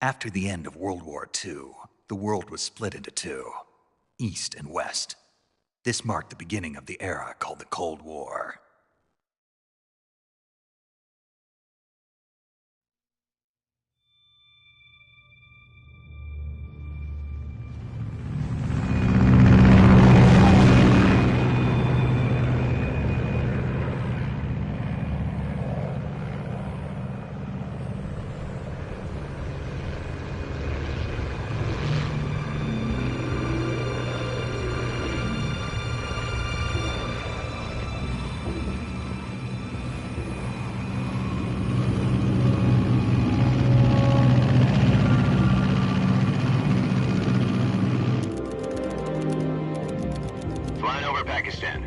After the end of World War II, the world was split into two, East and West. This marked the beginning of the era called the Cold War.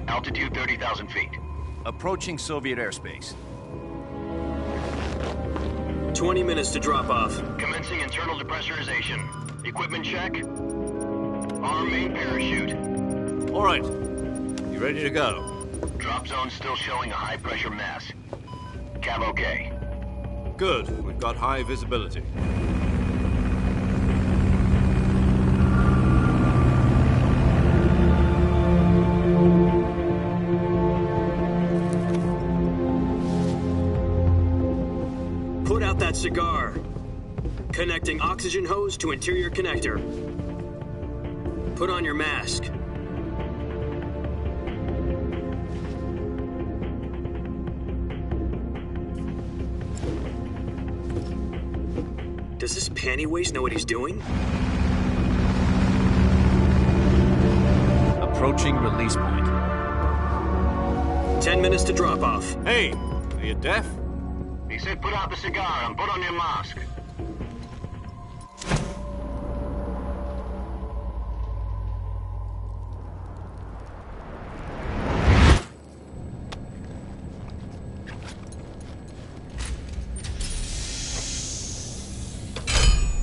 Altitude 30,000 feet. Approaching Soviet airspace. 20 minutes to drop off. Commencing internal depressurization. Equipment check. Arm main parachute. All right. You ready to go? Drop zone still showing a high pressure mass. Cav okay. Good. We've got high visibility. Put out that cigar. Connecting oxygen hose to interior connector. Put on your mask. Does this pantywaist know what he's doing? Approaching release point. 10 minutes to drop off. Hey, are you deaf? He said put out the cigar and put on your mask.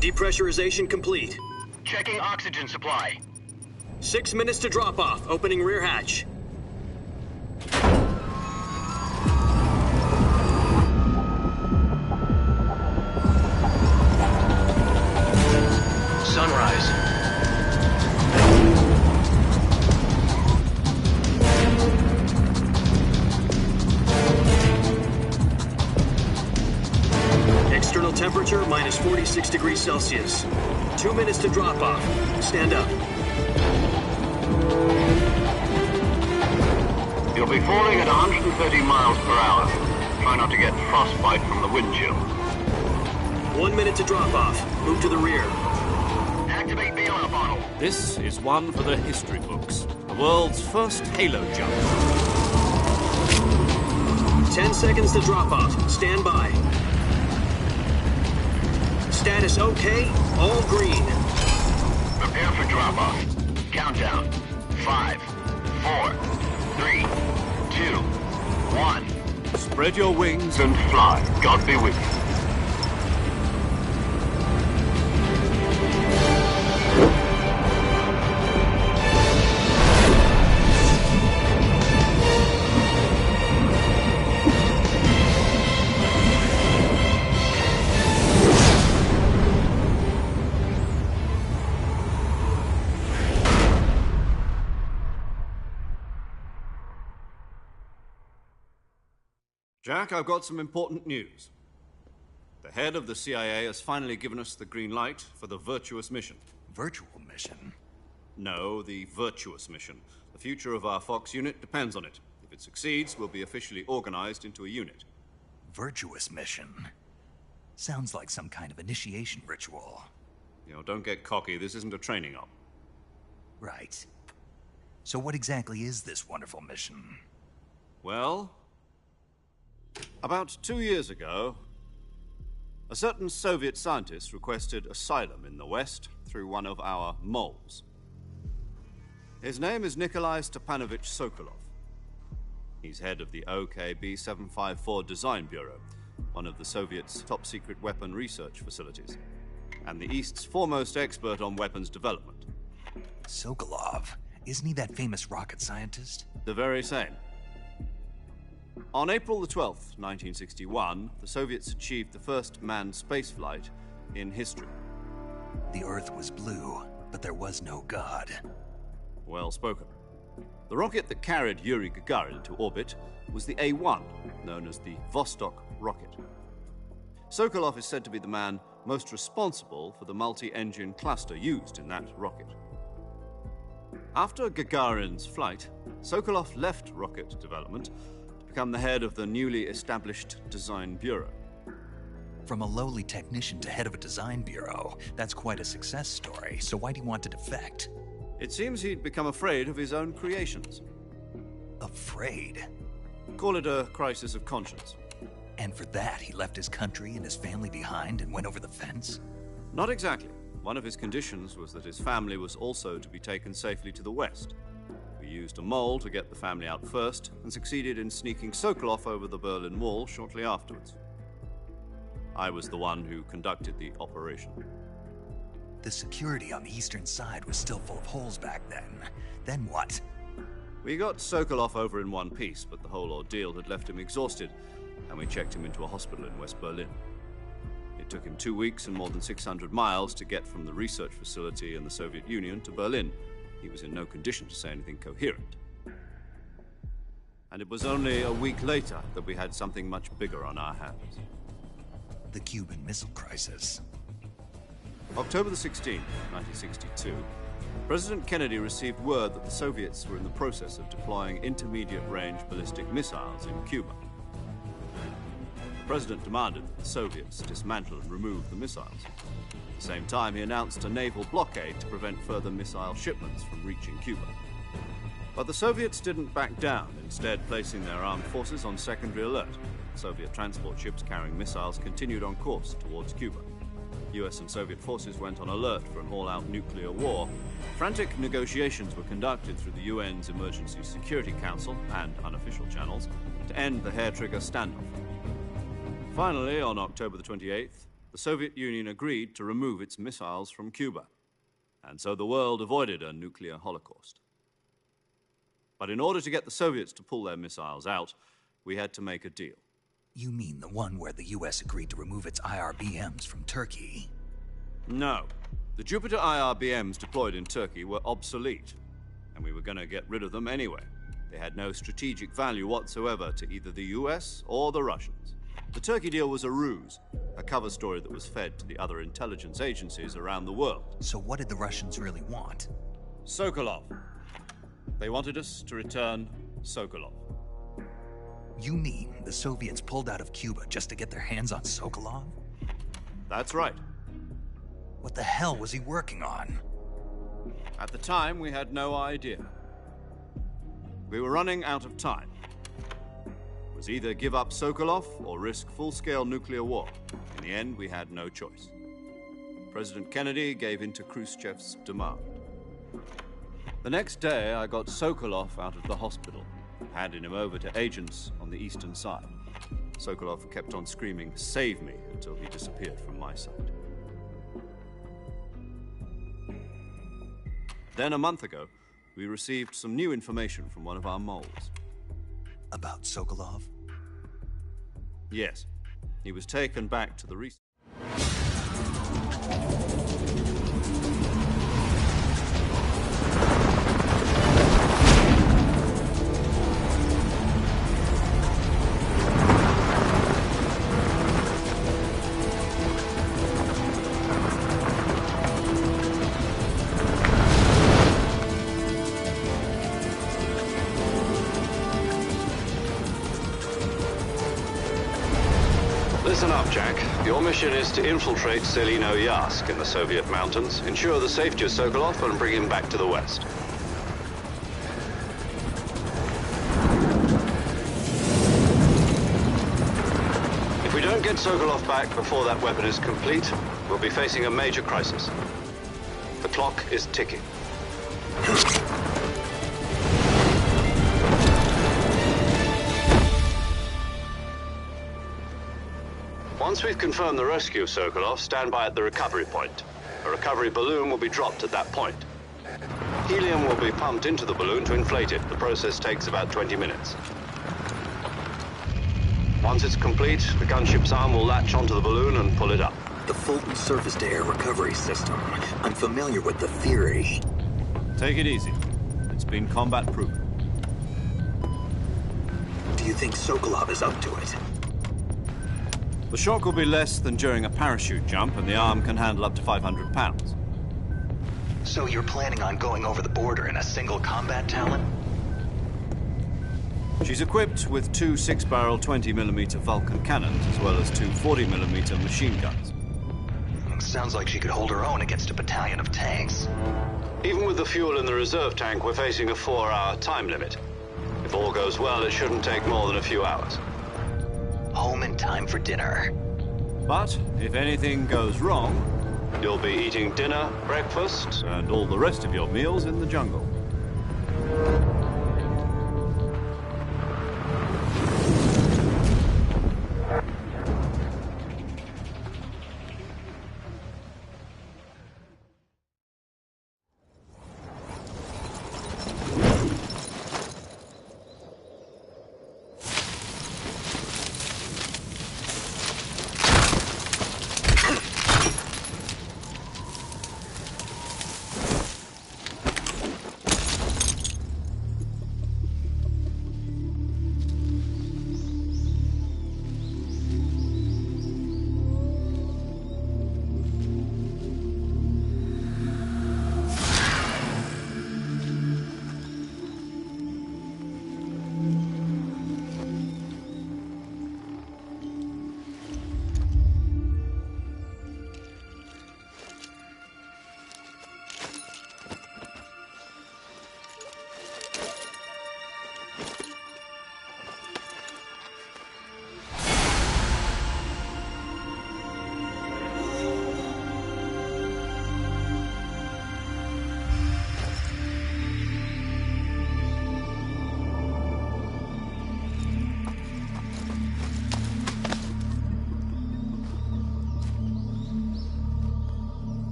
Depressurization complete. Checking oxygen supply. 6 minutes to drop off. Opening rear hatch. Sunrise. External temperature minus 46 degrees Celsius. 2 minutes to drop off. Stand up. You'll be falling at 130 miles per hour. Try not to get frostbite from the wind chill. 1 minute to drop off. Move to the rear. Activate bailout bottle. This is one for the history books. The world's first halo jump. 10 seconds to drop off. Stand by. Status okay. All green. Prepare for drop off. Countdown. 5, 4, 3, 2, 1. Spread your wings And fly. God be with you. Jack, I've got some important news. The head of the CIA has finally given us the green light for the virtuous mission. Virtual mission? No, the virtuous mission. The future of our Fox unit depends on it. If it succeeds, we'll be officially organized into a unit. Virtuous mission? Sounds like some kind of initiation ritual. You know, don't get cocky. This isn't a training op. Right. So what exactly is this wonderful mission? Well, about 2 years ago, a certain Soviet scientist requested asylum in the West through one of our moles. His name is Nikolai Stepanovich Sokolov. He's head of the OKB 754 Design Bureau, one of the Soviets' top-secret weapon research facilities, and the East's foremost expert on weapons development. Sokolov? Isn't he that famous rocket scientist? The very same. On April the 12th, 1961, the Soviets achieved the first manned spaceflight in history. The Earth was blue, but there was no God. Well spoken. The rocket that carried Yuri Gagarin to orbit was the A-1, known as the Vostok rocket. Sokolov is said to be the man most responsible for the multi-engine cluster used in that rocket. After Gagarin's flight, Sokolov left rocket development to become the head of the newly established Design Bureau. From a lowly technician to head of a design bureau, that's quite a success story, so why do you want to defect? It seems he'd become afraid of his own creations. Afraid? Call it a crisis of conscience. And for that, he left his country and his family behind and went over the fence? Not exactly. One of his conditions was that his family was also to be taken safely to the west. We used a mole to get the family out first and succeeded in sneaking Sokolov over the Berlin Wall shortly afterwards. I was the one who conducted the operation. The security on the eastern side was still full of holes back then. Then what? We got Sokolov over in one piece, but the whole ordeal had left him exhausted, and we checked him into a hospital in West Berlin. It took him 2 weeks and more than 600 miles to get from the research facility in the Soviet Union to Berlin. He was in no condition to say anything coherent. And it was only a week later that we had something much bigger on our hands. The Cuban Missile Crisis. October the 16th, 1962, President Kennedy received word that the Soviets were in the process of deploying intermediate-range ballistic missiles in Cuba. The president demanded that the Soviets dismantle and remove the missiles. At the same time, he announced a naval blockade to prevent further missile shipments from reaching Cuba. But the Soviets didn't back down, instead placing their armed forces on secondary alert. Soviet transport ships carrying missiles continued on course towards Cuba. US and Soviet forces went on alert for an all-out nuclear war. Frantic negotiations were conducted through the UN's Emergency Security Council and unofficial channels to end the hair-trigger standoff. Finally, on October the 28th, the Soviet Union agreed to remove its missiles from Cuba, and so the world avoided a nuclear holocaust. But in order to get the Soviets to pull their missiles out, we had to make a deal. You mean the one where the US agreed to remove its IRBMs from Turkey? No. The Jupiter IRBMs deployed in Turkey were obsolete, and we were going to get rid of them anyway. They had no strategic value whatsoever to either the US or the Russians. The Turkey deal was a ruse, a cover story that was fed to the other intelligence agencies around the world. So what did the Russians really want? Sokolov. They wanted us to return Sokolov. You mean the Soviets pulled out of Cuba just to get their hands on Sokolov? That's right. What the hell was he working on? At the time, we had no idea. We were running out of time. It was either give up Sokolov or risk full-scale nuclear war. In the end, we had no choice. President Kennedy gave in to Khrushchev's demand. The next day, I got Sokolov out of the hospital, handing him over to agents on the eastern side. Sokolov kept on screaming, "Save me," until he disappeared from my sight. Then, a month ago, we received some new information from one of our moles. About Sokolov? Yes. He was taken back to the research. Listen up, Jack. Your mission is to infiltrate Selino-Yarsk in the Soviet mountains, ensure the safety of Sokolov, and bring him back to the West. If we don't get Sokolov back before that weapon is complete, we'll be facing a major crisis. The clock is ticking. Once we've confirmed the rescue of Sokolov, stand by at the recovery point. A recovery balloon will be dropped at that point. Helium will be pumped into the balloon to inflate it. The process takes about 20 minutes. Once it's complete, the gunship's arm will latch onto the balloon and pull it up. the Fulton surface-to-air recovery system. I'm familiar with the theory. Take it easy. It's been combat-proven. Do you think Sokolov is up to it? The shock will be less than during a parachute jump, and the arm can handle up to 500 pounds. So you're planning on going over the border in a single combat Talon? She's equipped with two 6-barrel 20mm Vulcan cannons, as well as two 40mm machine guns. Sounds like she could hold her own against a battalion of tanks. Even with the fuel in the reserve tank, we're facing a 4-hour time limit. If all goes well, it shouldn't take more than a few hours. Home in time for dinner. But if anything goes wrong, You'll be eating dinner, breakfast, and all the rest of your meals in the jungle.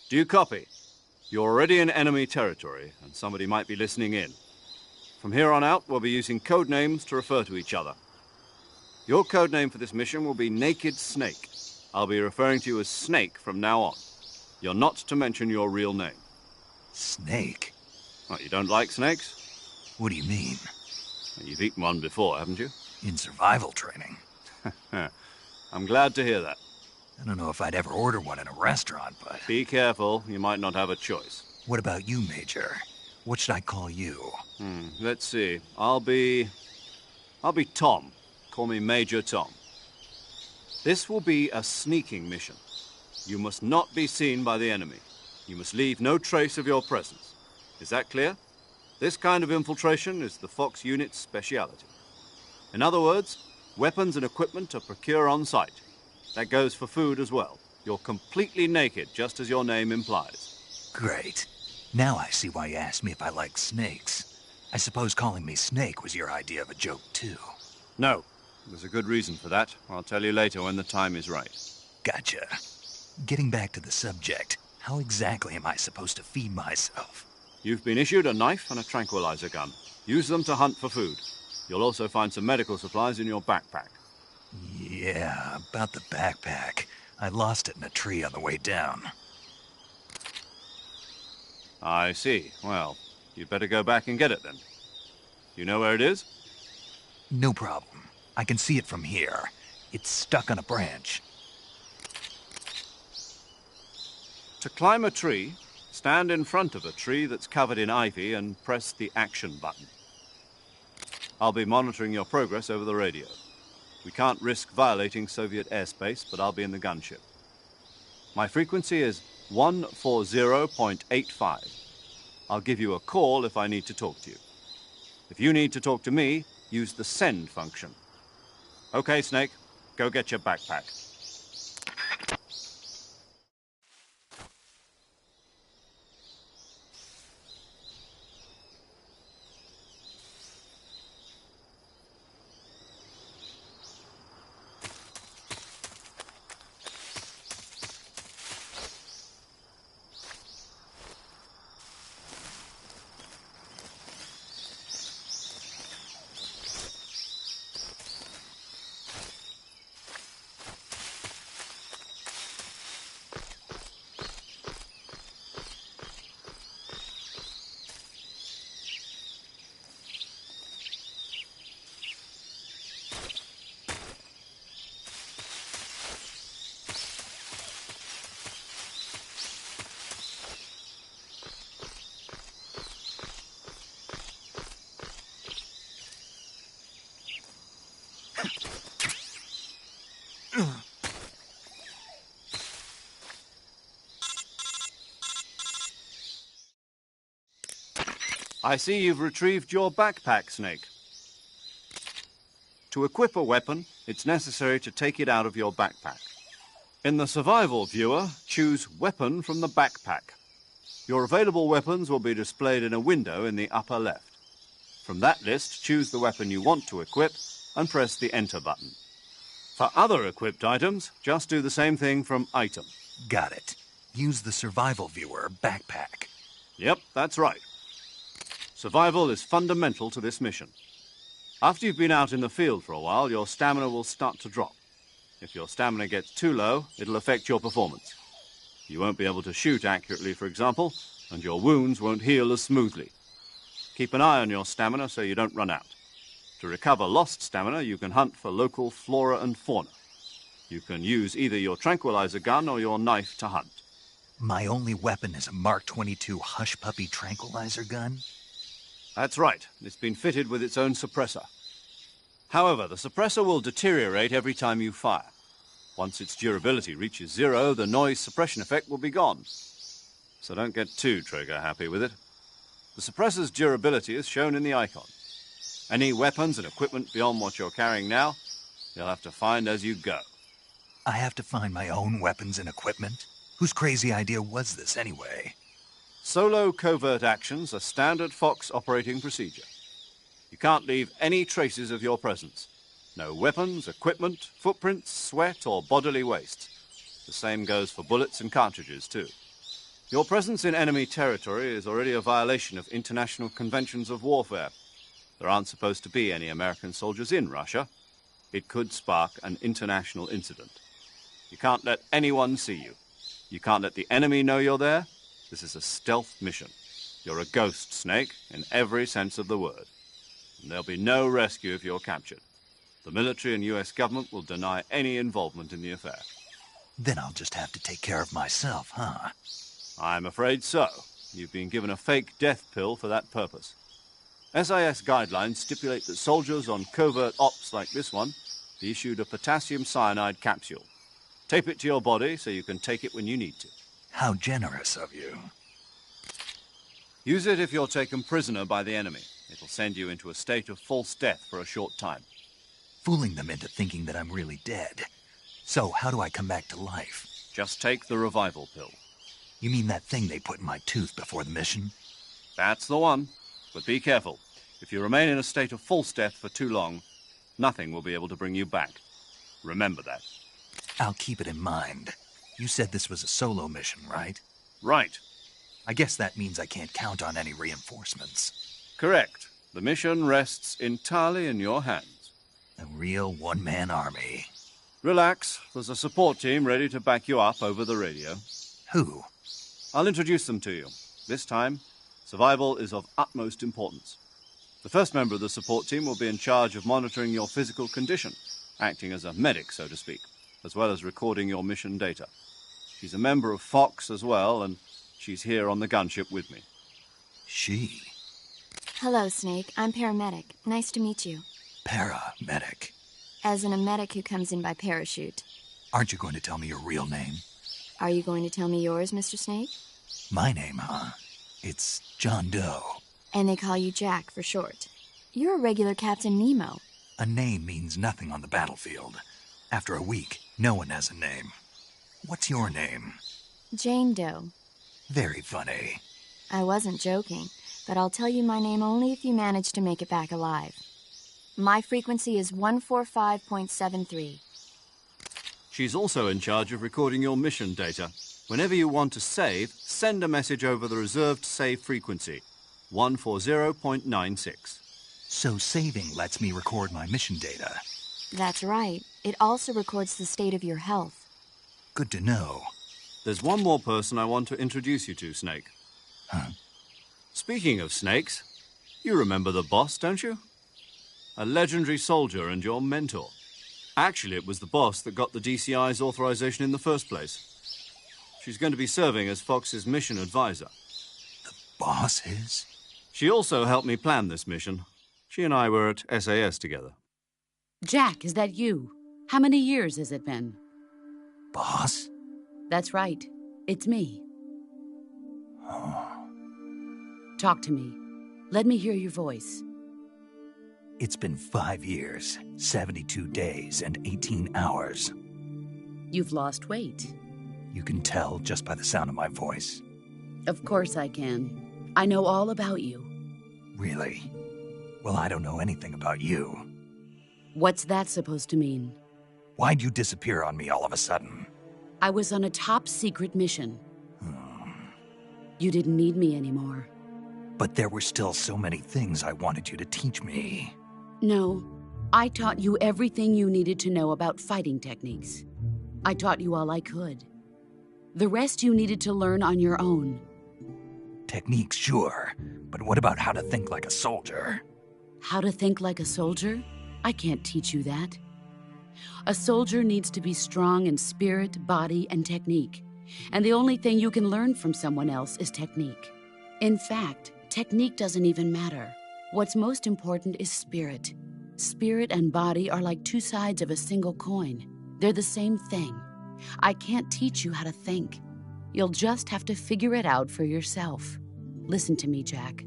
Do you copy? You're already in enemy territory, and somebody might be listening in. From here on out, we'll be using code names to refer to each other. Your code name for this mission will be Naked Snake. I'll be referring to you as Snake from now on. You're not to mention your real name. Snake? What, you don't like snakes? What do you mean? Well, you've eaten one before, haven't you? In survival training. I'm glad to hear that. I don't know if I'd ever order one in a restaurant, but... Be careful, you might not have a choice. What about you, Major? What should I call you? Let's see. I'll be Tom. Call me Major Tom. This will be a sneaking mission. You must not be seen by the enemy. You must leave no trace of your presence. Is that clear? This kind of infiltration is the Fox unit's speciality. In other words, weapons and equipment are procured on site. That goes for food as well. You're completely naked, just as your name implies. Great. Now I see why you asked me if I like snakes. I suppose calling me Snake was your idea of a joke, too. No. There's a good reason for that. I'll tell you later when the time is right. Gotcha. Getting back to the subject, how exactly am I supposed to feed myself? You've been issued a knife and a tranquilizer gun. Use them to hunt for food. You'll also find some medical supplies in your backpack. Yeah, about the backpack. I lost it in a tree on the way down. I see. Well, you'd better go back and get it then. You know where it is? No problem. I can see it from here. It's stuck on a branch. To climb a tree, stand in front of a tree that's covered in ivy and press the action button. I'll be monitoring your progress over the radio. We can't risk violating Soviet airspace, but I'll be in the gunship. My frequency is 140.85. I'll give you a call if I need to talk to you. If you need to talk to me, use the send function. Okay, Snake, go get your backpack. I see you've retrieved your backpack, Snake. To equip a weapon, it's necessary to take it out of your backpack. In the survival viewer, choose Weapon from the backpack. Your available weapons will be displayed in a window in the upper left. From that list, choose the weapon you want to equip and press the Enter button. For other equipped items, just do the same thing from Item. Got it. Use the survival viewer backpack. Yep, that's right. Survival is fundamental to this mission. After you've been out in the field for a while, your stamina will start to drop. If your stamina gets too low, it'll affect your performance. You won't be able to shoot accurately, for example, and your wounds won't heal as smoothly. Keep an eye on your stamina so you don't run out. To recover lost stamina, you can hunt for local flora and fauna. You can use either your tranquilizer gun or your knife to hunt. My only weapon is a Mark 22 Hush Puppy tranquilizer gun? That's right. It's been fitted with its own suppressor. However, the suppressor will deteriorate every time you fire. Once its durability reaches 0, the noise suppression effect will be gone. So don't get too trigger-happy with it. The suppressor's durability is shown in the icon. Any weapons and equipment beyond what you're carrying now, you'll have to find as you go. I have to find my own weapons and equipment? Whose crazy idea was this anyway? Solo covert actions are standard Fox operating procedure. You can't leave any traces of your presence. No weapons, equipment, footprints, sweat, or bodily waste. The same goes for bullets and cartridges, too. Your presence in enemy territory is already a violation of international conventions of warfare. There aren't supposed to be any American soldiers in Russia. It could spark an international incident. You can't let anyone see you. You can't let the enemy know you're there. This is a stealth mission. You're a ghost, Snake, in every sense of the word. And there'll be no rescue if you're captured. The military and US government will deny any involvement in the affair. Then I'll just have to take care of myself, huh? I'm afraid so. You've been given a fake death pill for that purpose. SIS guidelines stipulate that soldiers on covert ops like this one be issued a potassium cyanide capsule. Tape it to your body so you can take it when you need to. How generous of you. Use it if you're taken prisoner by the enemy. It'll send you into a state of false death for a short time. Fooling them into thinking that I'm really dead. So, how do I come back to life? Just take the revival pill. You mean that thing they put in my tooth before the mission? That's the one. But be careful. If you remain in a state of false death for too long, nothing will be able to bring you back. Remember that. I'll keep it in mind. You said this was a solo mission, right? Right. I guess that means I can't count on any reinforcements. Correct. The mission rests entirely in your hands. A real one-man army. Relax. There's a support team ready to back you up over the radio. Who? I'll introduce them to you. This time, survival is of utmost importance. The first member of the support team will be in charge of monitoring your physical condition, acting as a medic, so to speak, as well as recording your mission data. She's a member of Fox as well, and she's here on the gunship with me. She? Hello, Snake. I'm paramedic. Nice to meet you. Paramedic. As in a medic who comes in by parachute. Aren't you going to tell me your real name? Are you going to tell me yours, Mr. Snake? My name, huh? It's John Doe. And they call you Jack for short. You're a regular Captain Nemo. A name means nothing on the battlefield. After a week, no one has a name. What's your name? Jane Doe. Very funny. I wasn't joking, but I'll tell you my name only if you manage to make it back alive. My frequency is 145.73. She's also in charge of recording your mission data. Whenever you want to save, send a message over the reserved save frequency, 140.96. So saving lets me record my mission data. That's right. It also records the state of your health. Good to know. There's one more person I want to introduce you to, Snake. Huh? Speaking of snakes, you remember the boss, don't you? A legendary soldier and your mentor. Actually, it was the boss that got the DCI's authorization in the first place. She's going to be serving as Fox's mission advisor. The boss is? She also helped me plan this mission. She and I were at SAS together. Jack, is that you? How many years has it been? Boss? That's right. It's me. Oh. Talk to me. Let me hear your voice. It's been 5 years, 72 days, and 18 hours. You've lost weight. You can tell just by the sound of my voice. Of course I can. I know all about you. Really? Well, I don't know anything about you. What's that supposed to mean? Why'd you disappear on me all of a sudden? I was on a top-secret mission. You didn't need me anymore. But there were still so many things I wanted you to teach me. No, I taught you everything you needed to know about fighting techniques. I taught you all I could. The rest you needed to learn on your own. Techniques, sure. But what about how to think like a soldier? How to think like a soldier? I can't teach you that. A soldier needs to be strong in spirit, body, and technique. And the only thing you can learn from someone else is technique. In fact, technique doesn't even matter. What's most important is spirit. Spirit and body are like two sides of a single coin. They're the same thing. I can't teach you how to think. You'll just have to figure it out for yourself. Listen to me, Jack.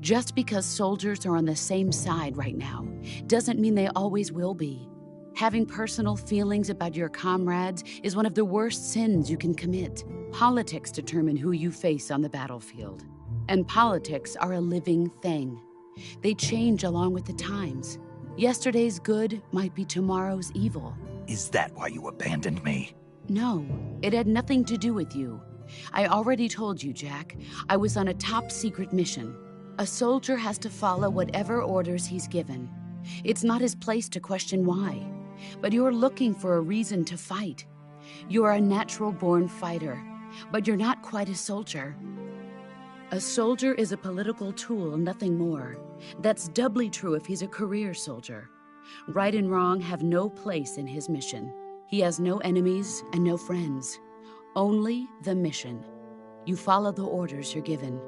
Just because soldiers are on the same side right now doesn't mean they always will be. Having personal feelings about your comrades is one of the worst sins you can commit. Politics determine who you face on the battlefield. And politics are a living thing. They change along with the times. Yesterday's good might be tomorrow's evil. Is that why you abandoned me? No, it had nothing to do with you. I already told you, Jack. I was on a top-secret mission. A soldier has to follow whatever orders he's given. It's not his place to question why. But you're looking for a reason to fight. You're a natural-born fighter, but you're not quite a soldier. A soldier is a political tool, nothing more. That's doubly true if he's a career soldier. Right and wrong have no place in his mission. He has no enemies and no friends. Only the mission. You follow the orders you're given.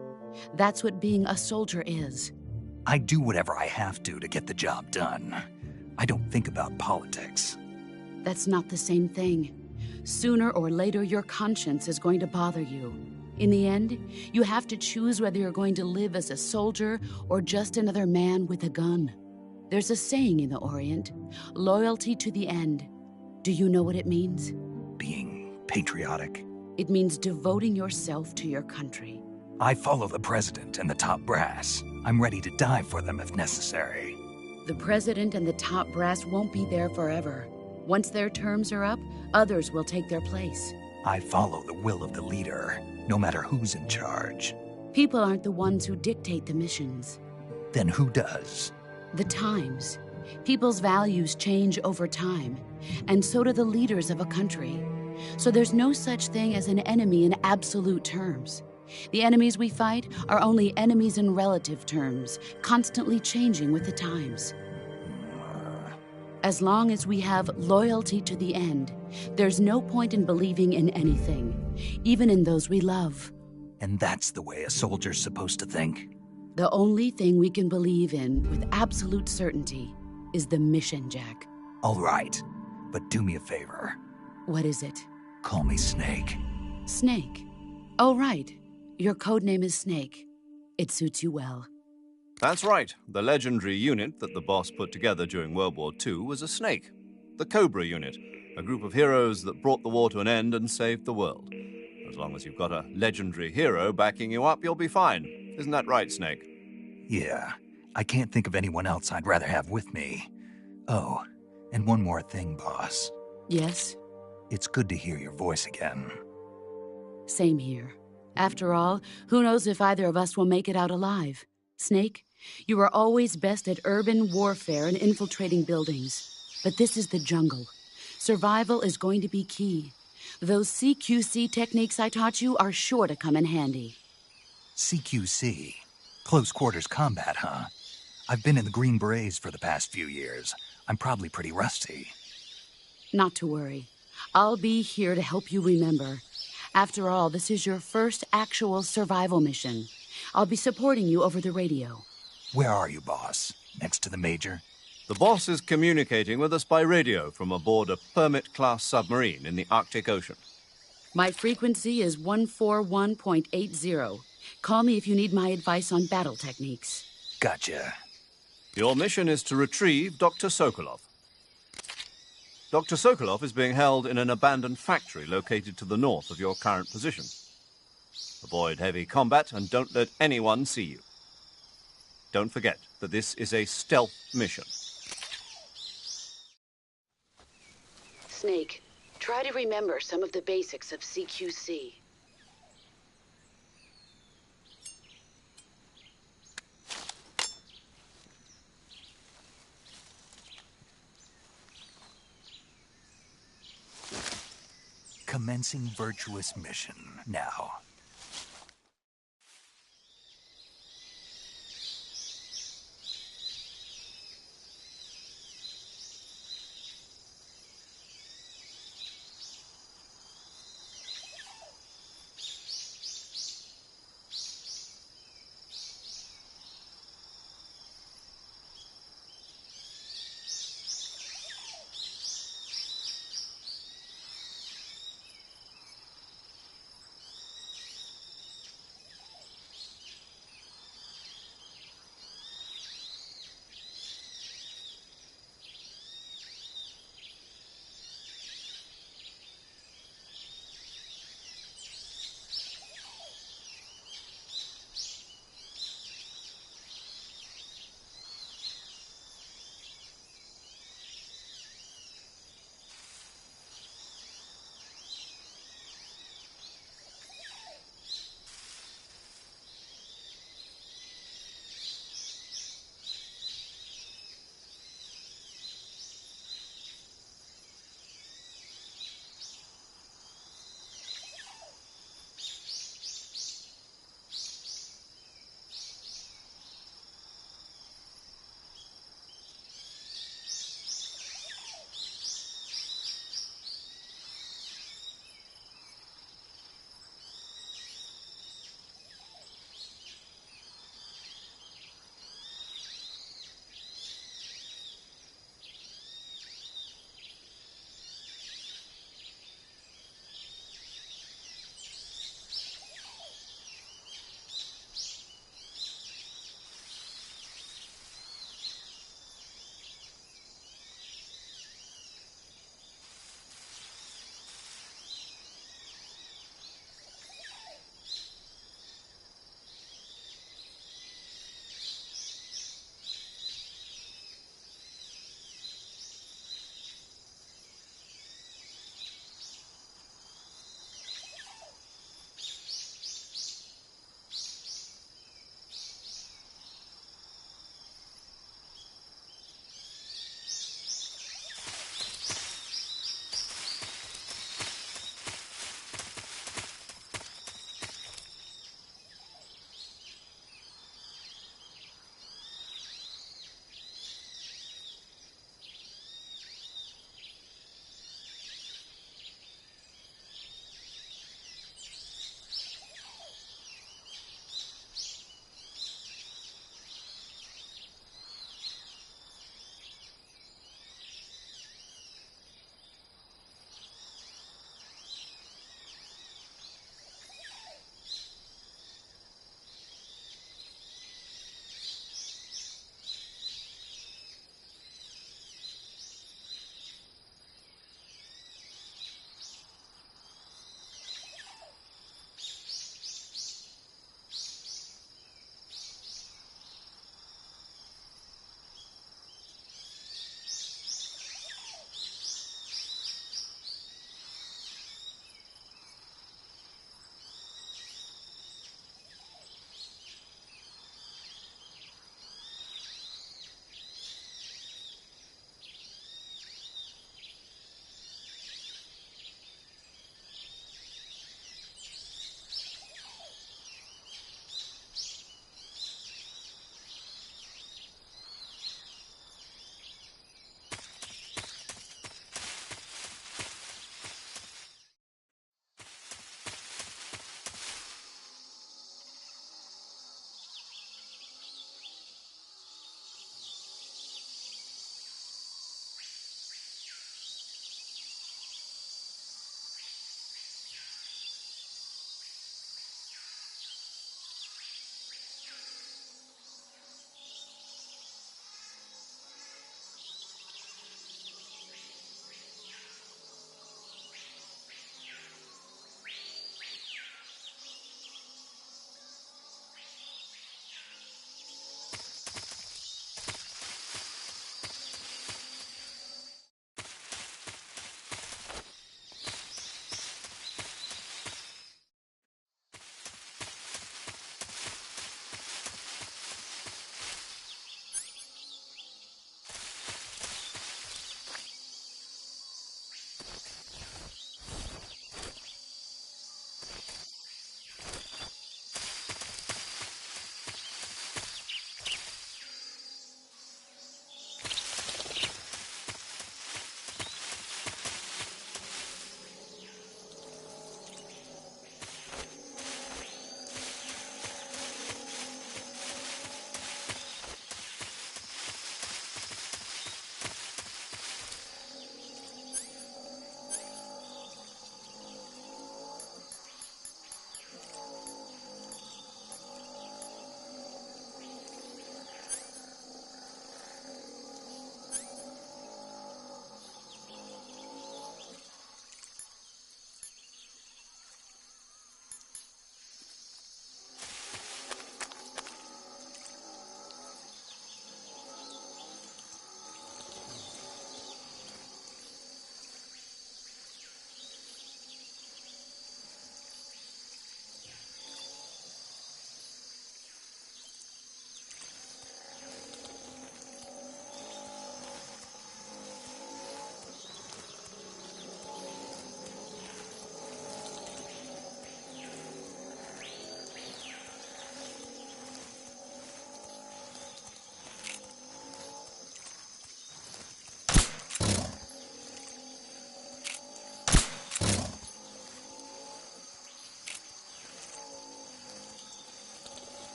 That's what being a soldier is. I do whatever I have to get the job done. I don't think about politics. That's not the same thing. Sooner or later, your conscience is going to bother you. In the end, you have to choose whether you're going to live as a soldier or just another man with a gun. There's a saying in the Orient, loyalty to the end. Do you know what it means? Being patriotic. It means devoting yourself to your country. I follow the president and the top brass. I'm ready to die for them if necessary. The president and the top brass won't be there forever. Once their terms are up, others will take their place. I follow the will of the leader, no matter who's in charge. People aren't the ones who dictate the missions. Then who does? The times. People's values change over time, and so do the leaders of a country. So there's no such thing as an enemy in absolute terms. The enemies we fight are only enemies in relative terms, constantly changing with the times. As long as we have loyalty to the end, there's no point in believing in anything, even in those we love. And that's the way a soldier's supposed to think? The only thing we can believe in with absolute certainty is the mission, Jack. All right, but do me a favor. What is it? Call me Snake. Snake? Oh, right. Your code name is Snake. It suits you well. That's right. The legendary unit that the boss put together during World War II was a snake. The Cobra unit, a group of heroes that brought the war to an end and saved the world. As long as you've got a legendary hero backing you up, you'll be fine. Isn't that right, Snake? Yeah, I can't think of anyone else I'd rather have with me. Oh, and one more thing, boss. Yes? It's good to hear your voice again. Same here. After all, who knows if either of us will make it out alive? Snake, you are always best at urban warfare and infiltrating buildings. But this is the jungle. Survival is going to be key. Those CQC techniques I taught you are sure to come in handy. CQC? Close quarters combat, huh? I've been in the Green Berets for the past few years. I'm probably pretty rusty. Not to worry. I'll be here to help you remember. After all, this is your first actual survival mission. I'll be supporting you over the radio. Where are you, boss? Next to the Major? The boss is communicating with us by radio from aboard a Permit-class submarine in the Arctic Ocean. My frequency is 141.80. Call me if you need my advice on battle techniques. Gotcha. Your mission is to retrieve Dr. Sokolov. Dr. Sokolov is being held in an abandoned factory located to the north of your current position. Avoid heavy combat and don't let anyone see you. Don't forget that this is a stealth mission. Snake, try to remember some of the basics of CQC. Commencing virtuous mission now.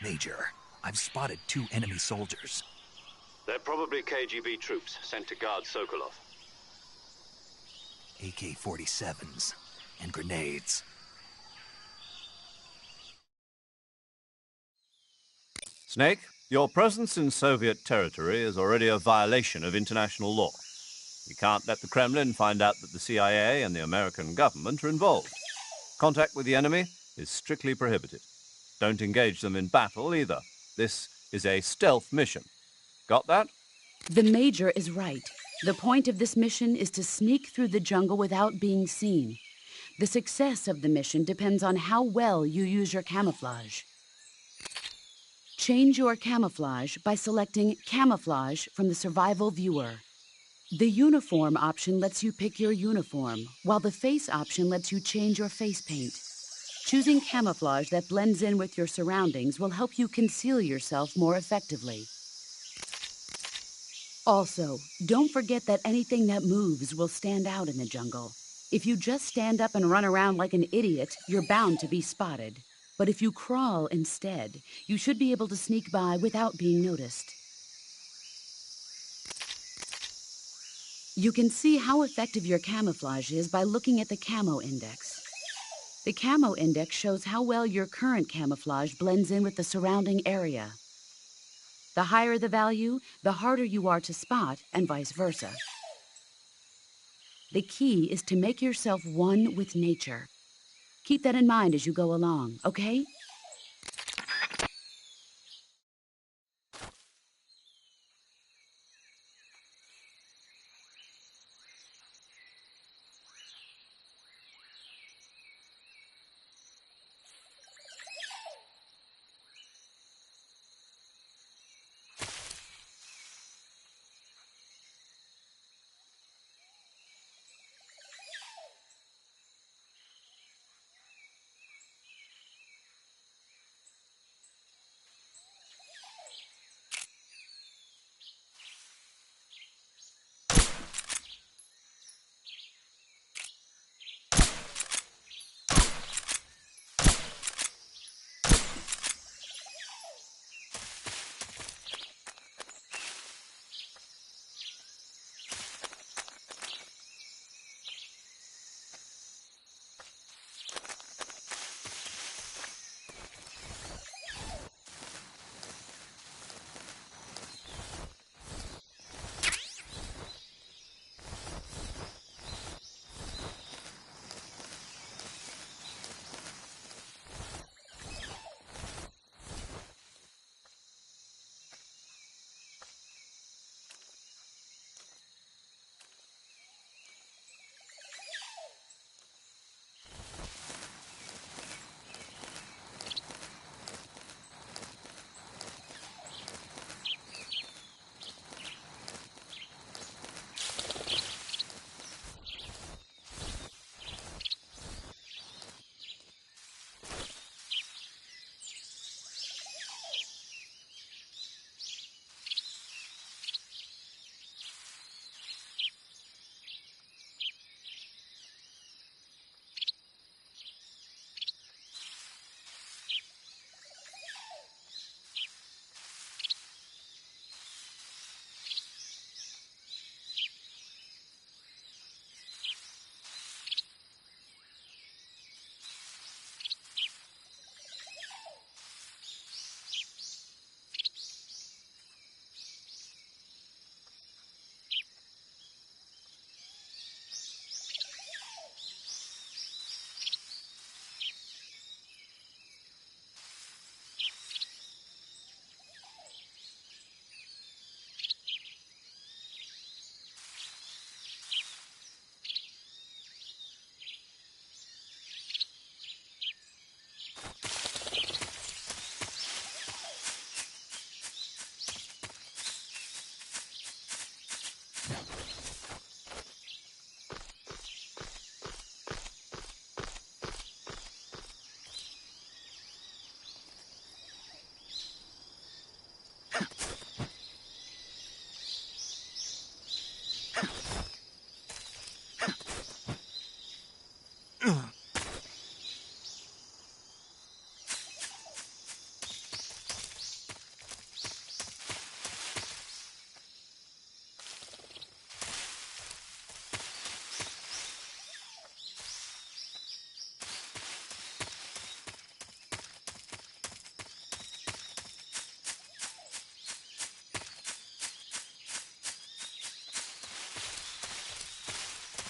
Major, I've spotted 2 enemy soldiers. They're probably KGB troops sent to guard Sokolov. AK-47s and grenades. Snake, your presence in Soviet territory is already a violation of international law. We can't let the Kremlin find out that the CIA and the American government are involved. Contact with the enemy is strictly prohibited. Don't engage them in battle either. This is a stealth mission. Got that? The Major is right. The point of this mission is to sneak through the jungle without being seen. The success of the mission depends on how well you use your camouflage. Change your camouflage by selecting Camouflage from the Survival Viewer. The Uniform option lets you pick your uniform, while the Face option lets you change your face paint. Choosing camouflage that blends in with your surroundings will help you conceal yourself more effectively. Also, don't forget that anything that moves will stand out in the jungle. If you just stand up and run around like an idiot, you're bound to be spotted. But if you crawl instead, you should be able to sneak by without being noticed. You can see how effective your camouflage is by looking at the Camo Index. The Camo Index shows how well your current camouflage blends in with the surrounding area. The higher the value, the harder you are to spot, and vice versa. The key is to make yourself one with nature. Keep that in mind as you go along, okay?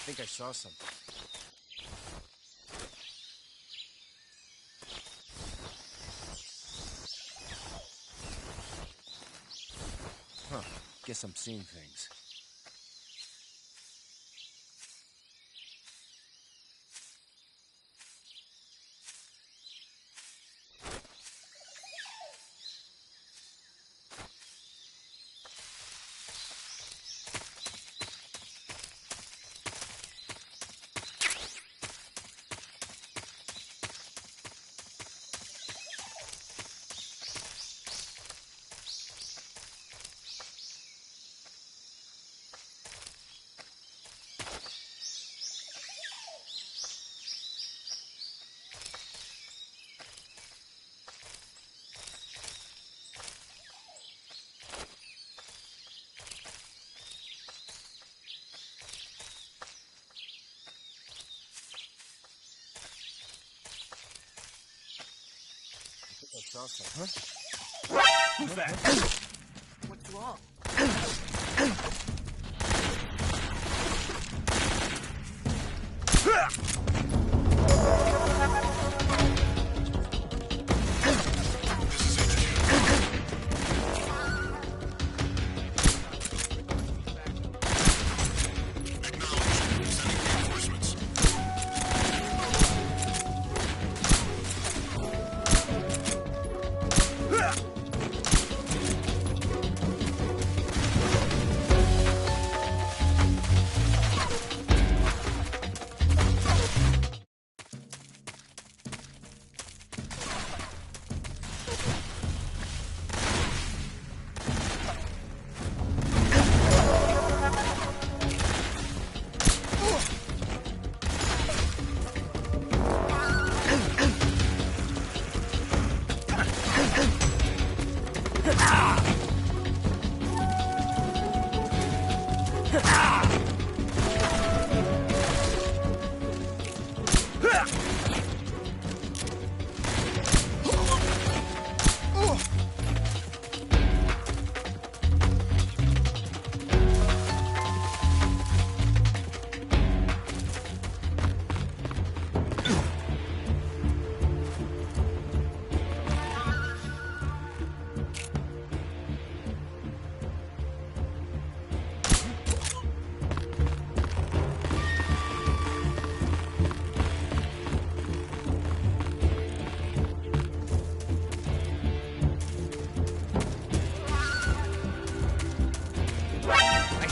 think I saw something. Huh. Guess I'm seeing things. Huh? Who's that? What's wrong?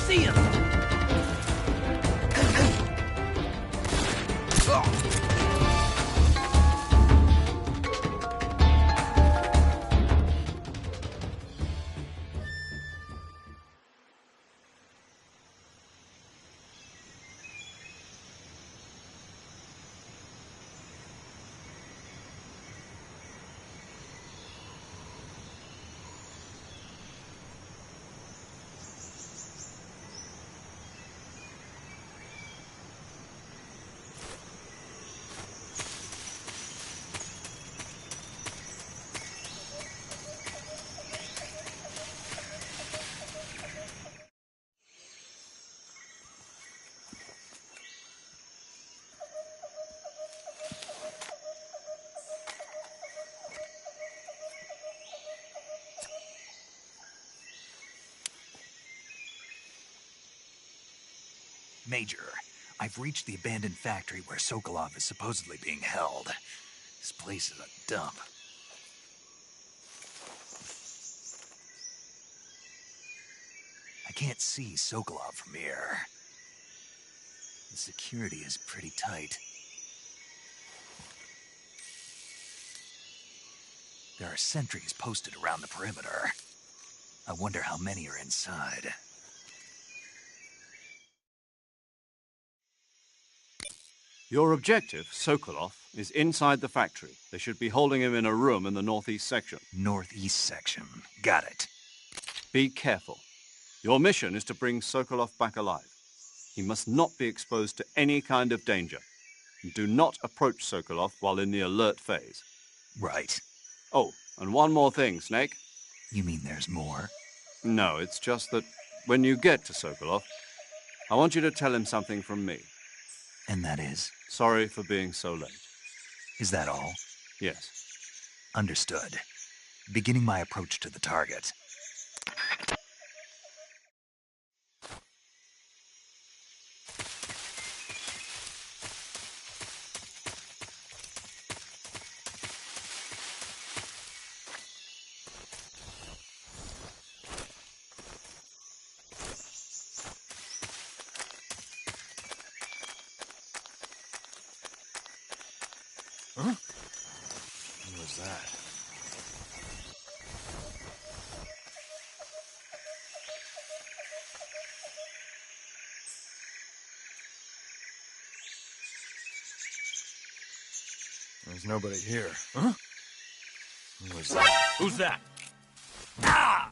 See him! Major, I've reached the abandoned factory where Sokolov is supposedly being held. This place is a dump. I can't see Sokolov from here. The security is pretty tight. There are sentries posted around the perimeter. I wonder how many are inside. Your objective, Sokolov, is inside the factory. They should be holding him in a room in the northeast section. Northeast section. Got it. Be careful. Your mission is to bring Sokolov back alive. He must not be exposed to any kind of danger. And do not approach Sokolov while in the alert phase. Right. Oh, and one more thing, Snake. You mean there's more? No, it's just that when you get to Sokolov, I want you to tell him something from me. And that is? Sorry for being so late. Is that all? Yes. Understood. Beginning my approach to the target. Huh? What was that? There's nobody here. Huh? Who was that? Who's that? Ah!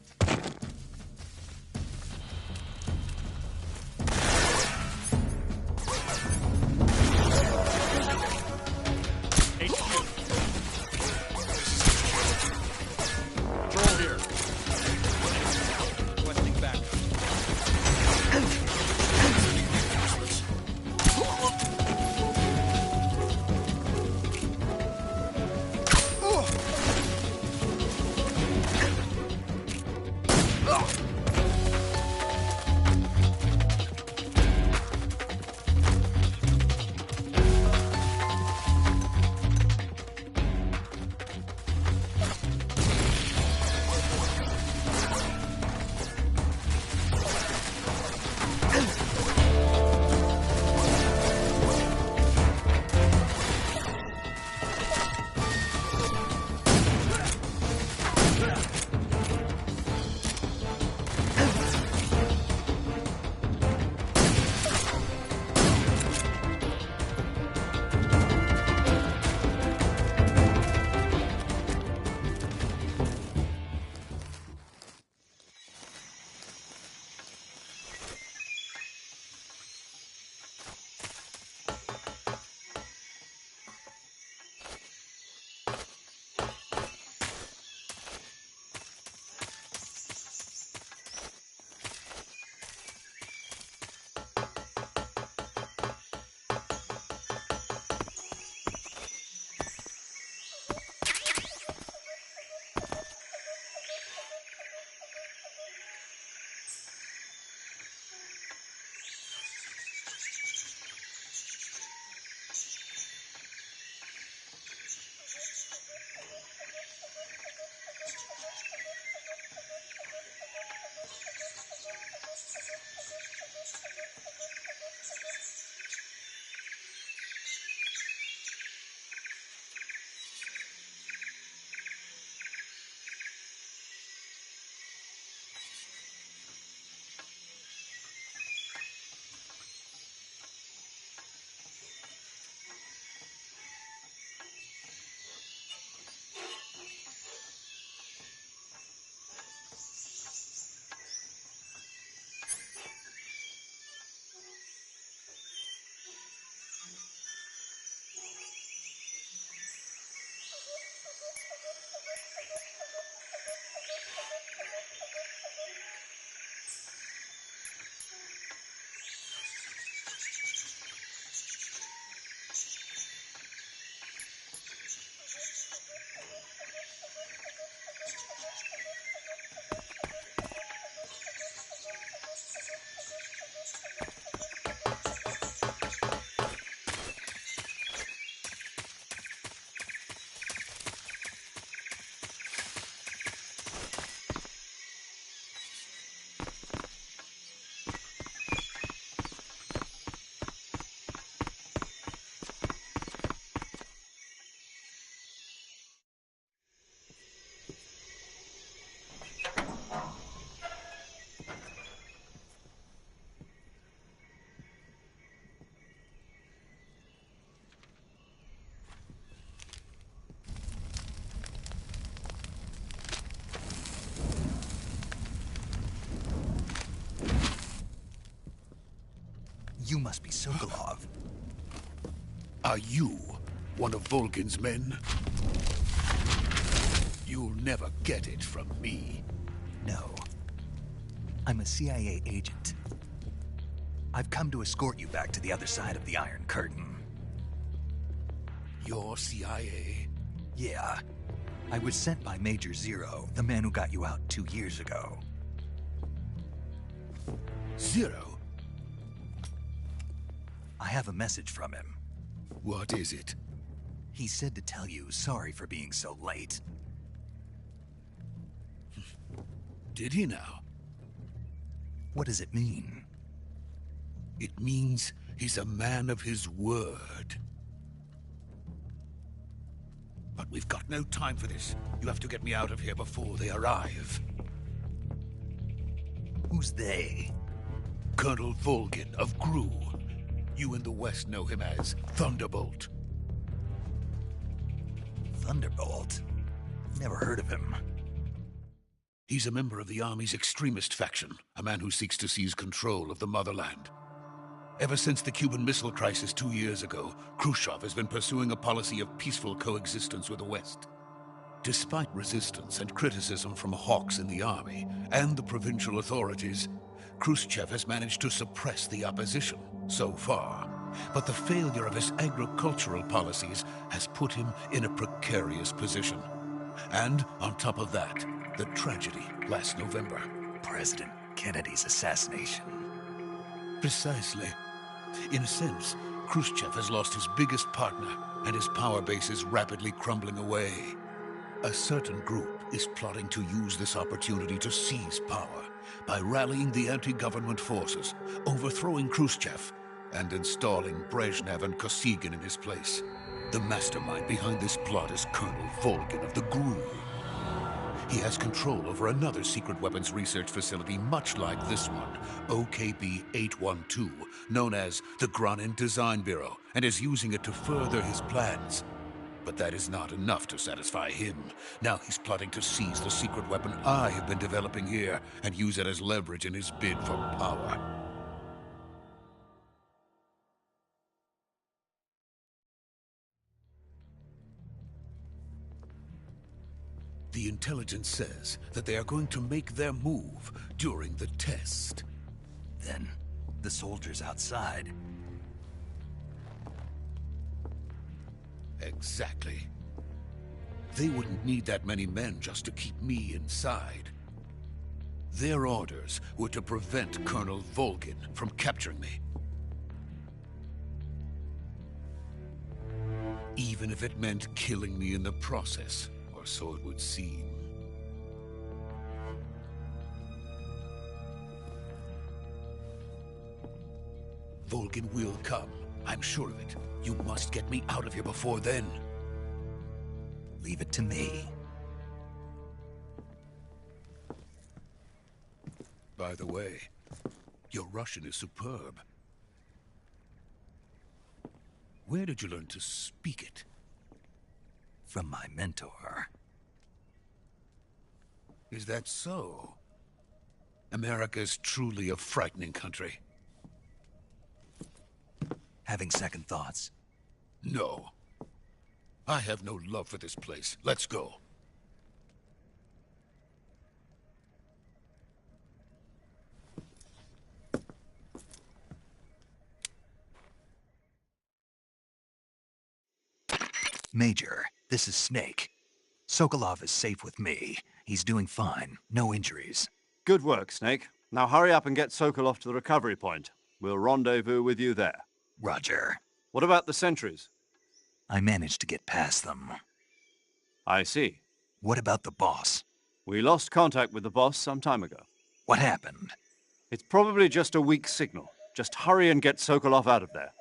You must be Sokolov. Are you one of Volgin's men? You'll never get it from me. No. I'm a CIA agent. I've come to escort you back to the other side of the Iron Curtain. You're CIA? Yeah. I was sent by Major Zero, the man who got you out 2 years ago. Zero? I have a message from him. What is it? He said to tell you sorry for being so late. Did he now? What does it mean? It means he's a man of his word. But we've got no time for this. You have to get me out of here before they arrive. Who's they? Colonel Volgin of Gru. You in the West know him as Thunderbolt. Thunderbolt? Never heard of him. He's a member of the Army's extremist faction, a man who seeks to seize control of the motherland. Ever since the Cuban Missile Crisis 2 years ago, Khrushchev has been pursuing a policy of peaceful coexistence with the West. Despite resistance and criticism from hawks in the army and the provincial authorities, Khrushchev has managed to suppress the opposition so far. But the failure of his agricultural policies has put him in a precarious position. And on top of that, the tragedy last November. President Kennedy's assassination. Precisely. In a sense, Khrushchev has lost his biggest partner, and his power base is rapidly crumbling away. A certain group is plotting to use this opportunity to seize power by rallying the anti-government forces, overthrowing Khrushchev, and installing Brezhnev and Kosygin in his place. The mastermind behind this plot is Colonel Volgin of the Gru. He has control over another secret weapons research facility much like this one, OKB-812, known as the Granin Design Bureau, and is using it to further his plans. But that is not enough to satisfy him. Now he's plotting to seize the secret weapon I have been developing here and use it as leverage in his bid for power. The intelligence says that they are going to make their move during the test. Then, the soldiers outside. Exactly. They wouldn't need that many men just to keep me inside. Their orders were to prevent Colonel Volgin from capturing me. Even if it meant killing me in the process. So it would seem. Volgin will come. I'm sure of it. You must get me out of here before then. Leave it to me. By the way, your Russian is superb. Where did you learn to speak it? From my mentor. Is that so? America is truly a frightening country. Having second thoughts? No. I have no love for this place. Let's go. Major, this is Snake. Sokolov is safe with me. He's doing fine. No injuries. Good work, Snake. Now hurry up and get Sokolov to the recovery point. We'll rendezvous with you there. Roger. What about the sentries? I managed to get past them. I see. What about the boss? We lost contact with the boss some time ago. What happened? It's probably just a weak signal. Just hurry and get Sokolov out of there.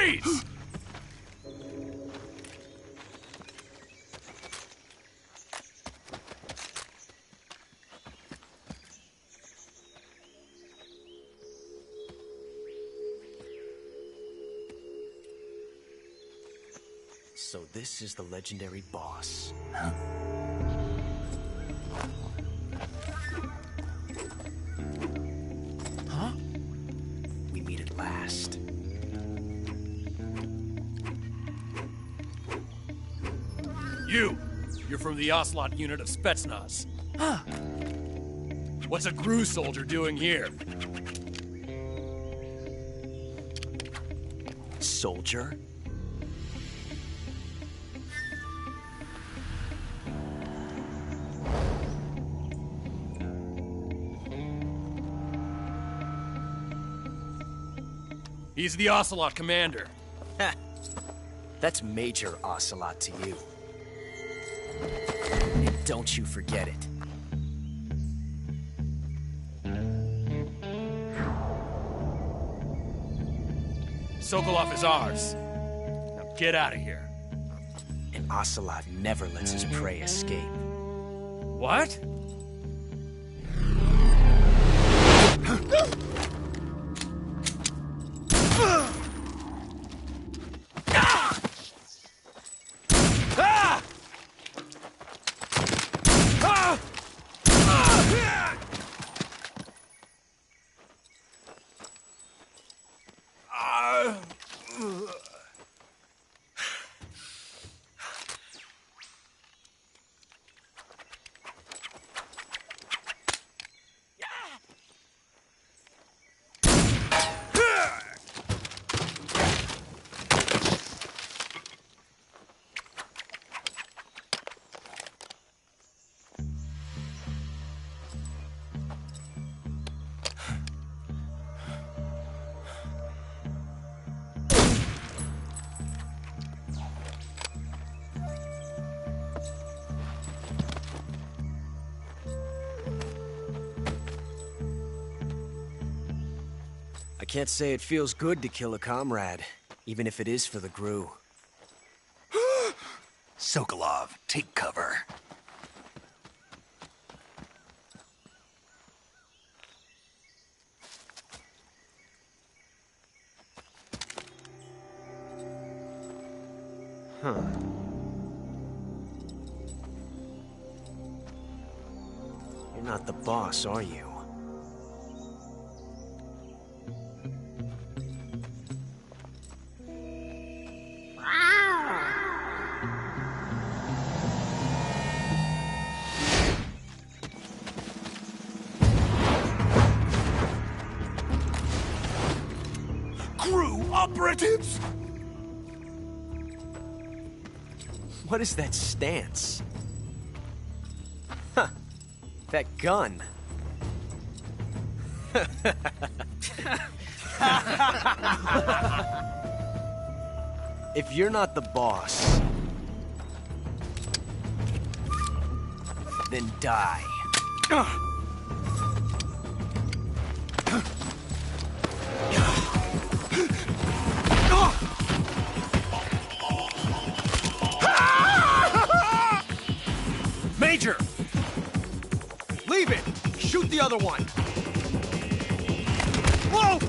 Freeze! So this is the legendary boss. Huh? Huh? We meet at last. You're from the Ocelot unit of Spetsnaz. Huh. What's a GRU soldier doing here? Soldier? He's the Ocelot commander. That's Major Ocelot to you. And don't you forget it. Sokolov is ours. Now get out of here. And Ocelot never lets his prey escape. What? I can't say it feels good to kill a comrade, even if it is for the GRU. Sokolov, take cover. Huh. You're not the boss, are you? GRU operatives! What is that stance? Huh. That gun. If you're not the boss, then die. Major! Leave it! Shoot the other one! Whoa!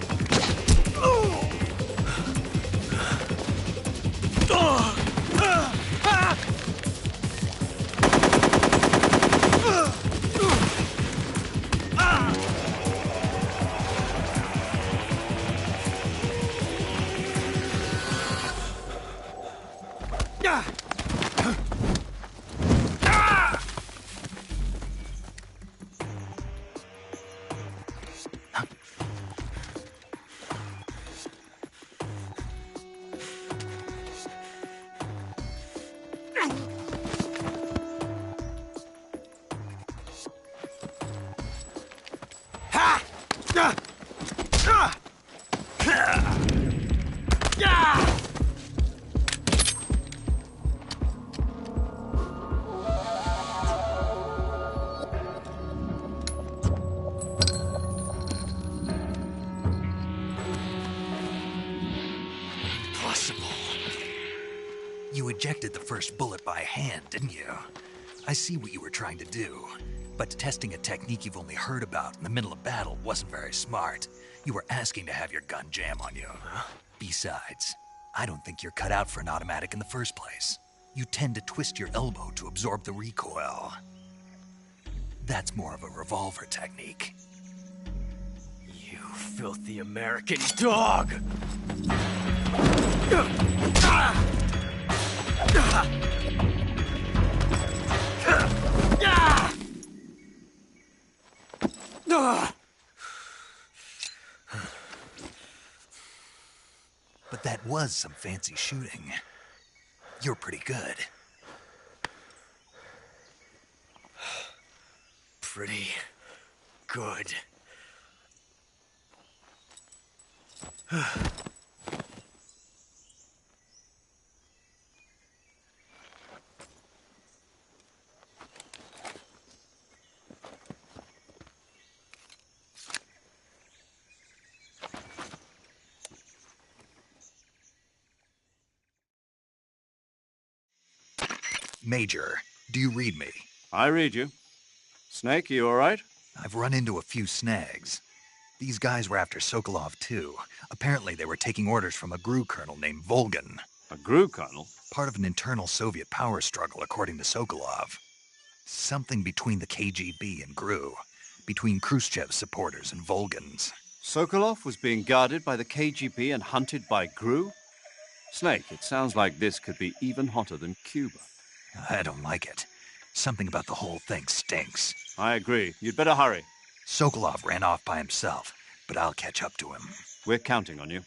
ejected the first bullet by hand, didn't you? I see what you were trying to do, but testing a technique you've only heard about in the middle of battle wasn't very smart. You were asking to have your gun jam on you. Besides, I don't think you're cut out for an automatic in the first place. You tend to twist your elbow to absorb the recoil. That's more of a revolver technique. You filthy American dog! But that was some fancy shooting. You're pretty good. Pretty good. Major, do you read me? I read you. Snake, you all right? I've run into a few snags. These guys were after Sokolov too. Apparently they were taking orders from a GRU colonel named Volgan. A GRU colonel? Part of an internal Soviet power struggle, according to Sokolov. Something between the KGB and GRU. Between Khrushchev's supporters and Volgan's. Sokolov was being guarded by the KGB and hunted by GRU? Snake, it sounds like this could be even hotter than Cuba. I don't like it. Something about the whole thing stinks. I agree. You'd better hurry. Sokolov ran off by himself, but I'll catch up to him. We're counting on you.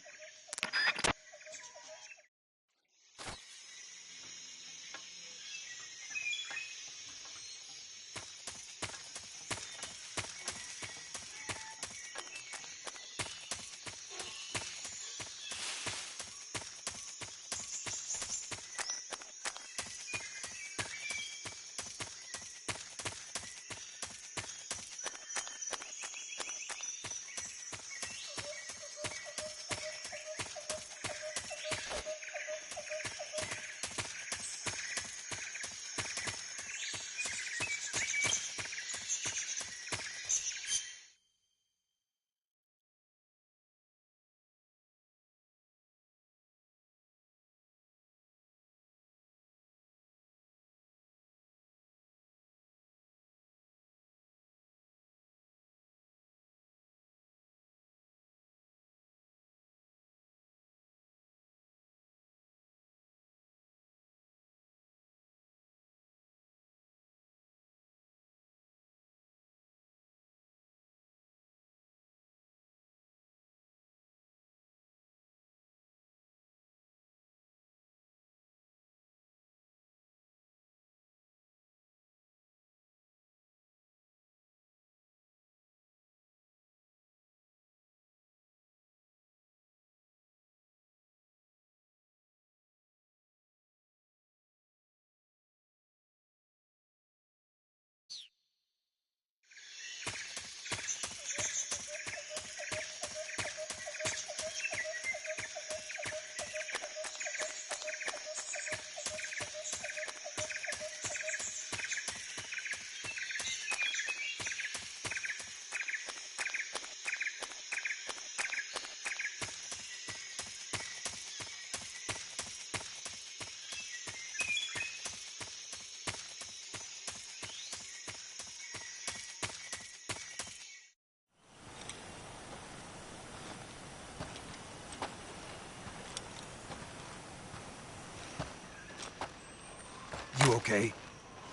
You okay?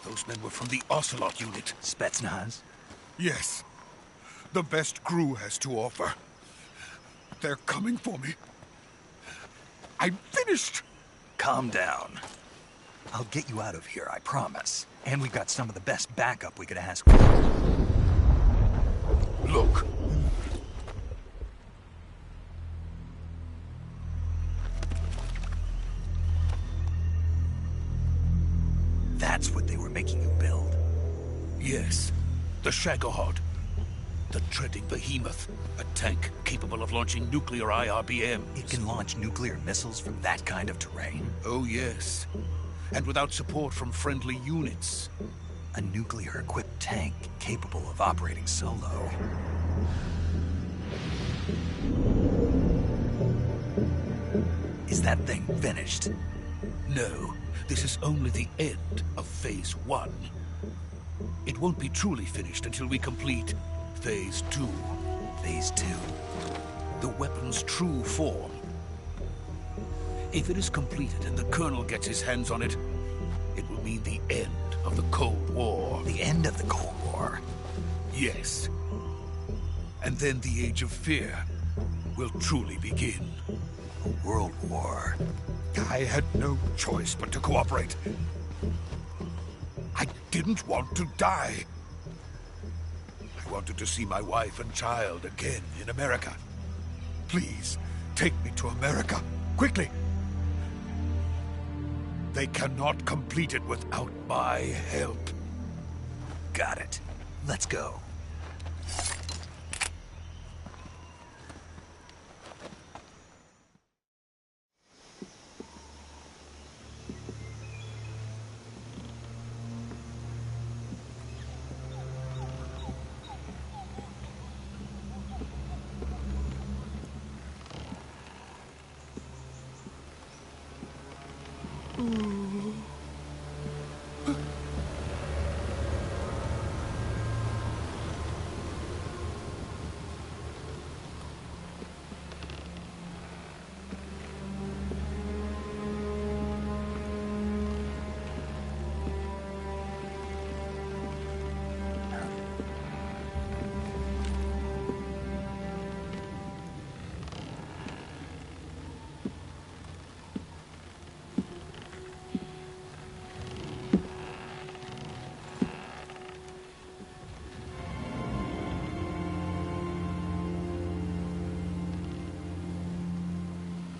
Those men were from the Ocelot unit. Spetsnaz? Yes. The best GRU has to offer. They're coming for me. I'm finished! Calm down. I'll get you out of here, I promise. And we've got some of the best backup we could ask for. Look. That's what they were making you build? Yes. The Shagohod. The treading behemoth. A tank capable of launching nuclear IRBMs. It can launch nuclear missiles from that kind of terrain? Oh, yes. and without support from friendly units. A nuclear-equipped tank capable of operating solo. Is that thing finished? No, this is only the end of Phase 1. It won't be truly finished until we complete Phase 2. Phase 2? The weapon's true form. If it is completed and the Colonel gets his hands on it, it will mean the end of the Cold War. The end of the Cold War? Yes. And then the Age of Fear will truly begin. A world war. I had no choice but to cooperate. I didn't want to die. I wanted to see my wife and child again in America. Please, take me to America, quickly. They cannot complete it without my help. Got it. Let's go.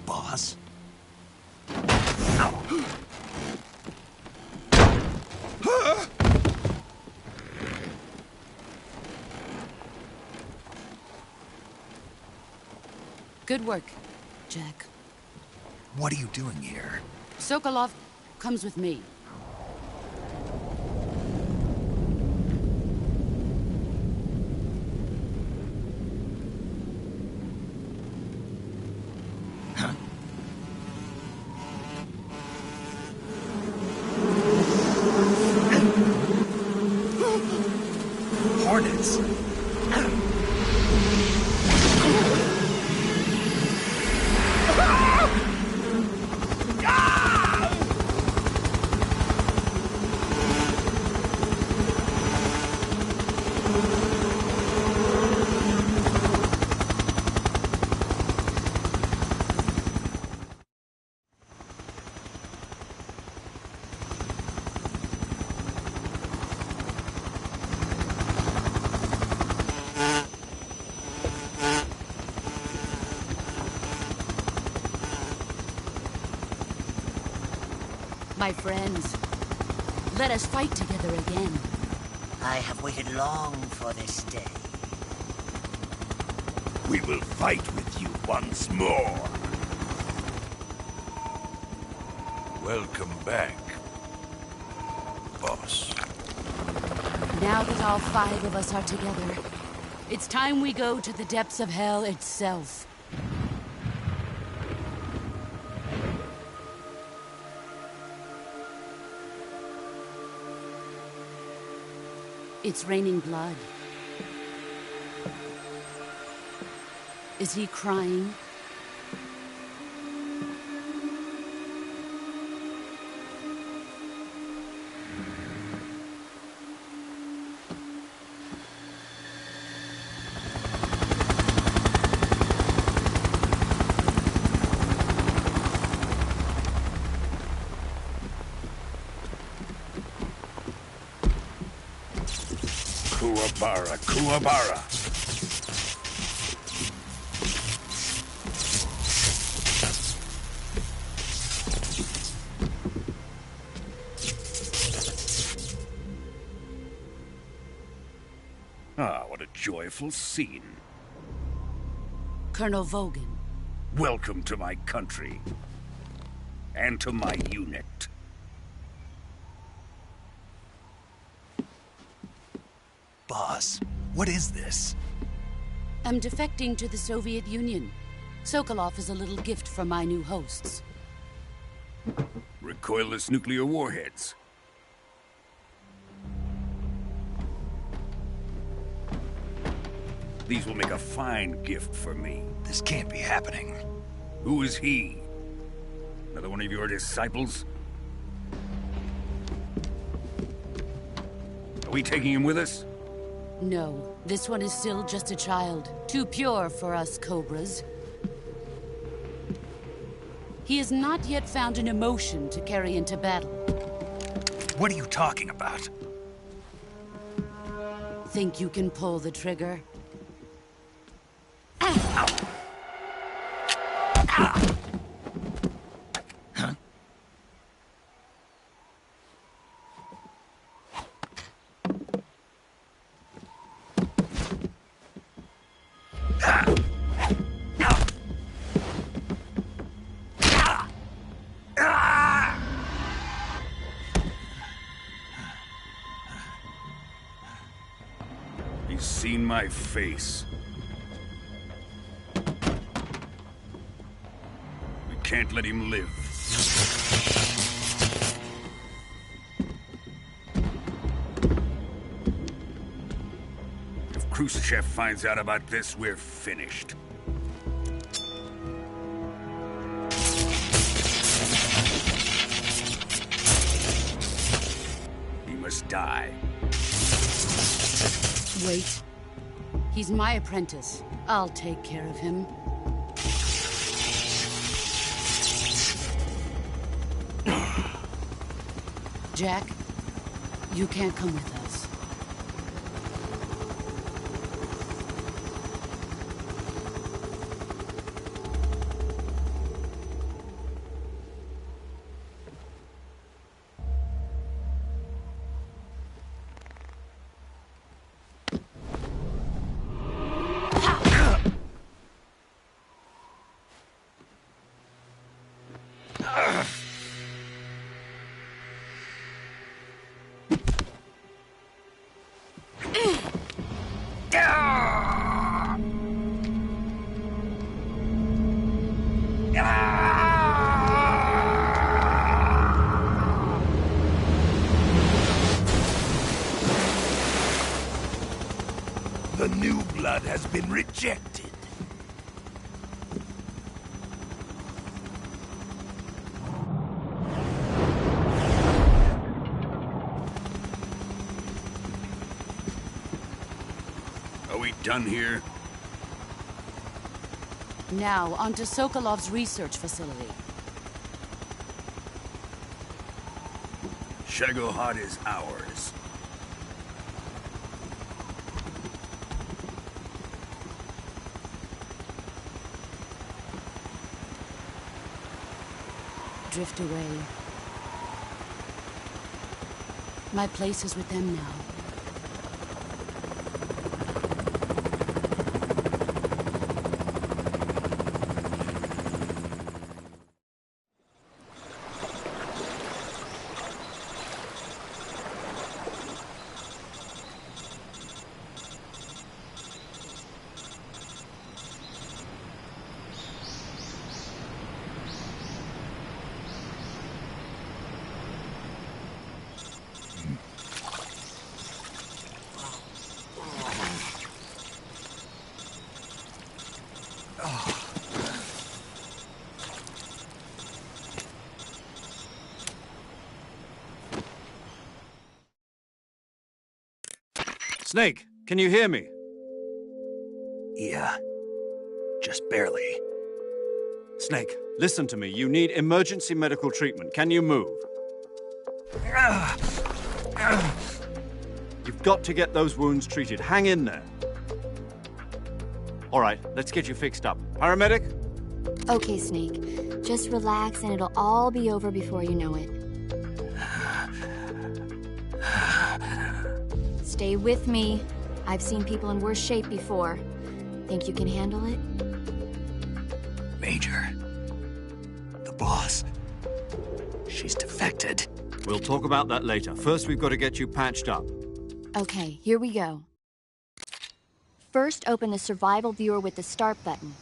Boss? Good work, Jack. What are you doing here? Sokolov comes with me. Hornets? My friends, let us fight together again. I have waited long for this day. We will fight with you once more. Welcome back, boss. Now that all 5 of us are together, it's time we go to the depths of hell itself. It's raining blood. Is he crying? Kuwabara, Kuwabara. Ah, what a joyful scene. Colonel Vogan. Welcome to my country. And to my unit. Boss, what is this? I'm defecting to the Soviet Union. Sokolov is a little gift from my new hosts. Recoilless nuclear warheads. These will make a fine gift for me. This can't be happening. Who is he? Another one of your disciples? Are we taking him with us? No, this one is still just a child. Too pure for us Cobras. He has not yet found an emotion to carry into battle. What are you talking about? Think you can pull the trigger? He's seen my face. We can't let him live. If Khrushchev finds out about this, we're finished. He must die. Wait. He's my apprentice. I'll take care of him. Jack, you can't come with us. The new blood has been rejected. Are we done here? Now, onto Sokolov's research facility. Shagohod is ours. Drift away. My place is with them now. Snake, can you hear me? Yeah. Just barely. Snake, listen to me. You need emergency medical treatment. Can you move? You've got to get those wounds treated. Hang in there. All right, let's get you fixed up. Paramedic? Okay, Snake. Just relax and it'll all be over before you know it. Stay with me. I've seen people in worse shape before. Think you can handle it? Major. The boss. She's defected. We'll talk about that later. First, we've got to get you patched up. Okay, here we go. First, open the survival viewer with the start button.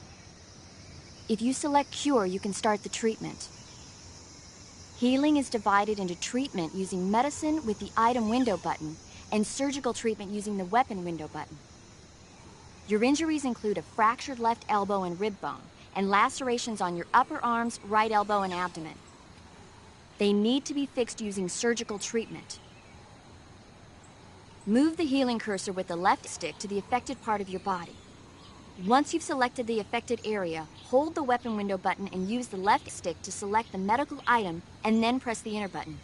If you select cure, you can start the treatment. Healing is divided into treatment using medicine with the item window button and surgical treatment using the weapon window button. Your injuries include a fractured left elbow and rib bone, and lacerations on your upper arms, right elbow, and abdomen. They need to be fixed using surgical treatment. Move the healing cursor with the left stick to the affected part of your body. Once you've selected the affected area, hold the weapon window button and use the left stick to select the medical item, and then press the enter button.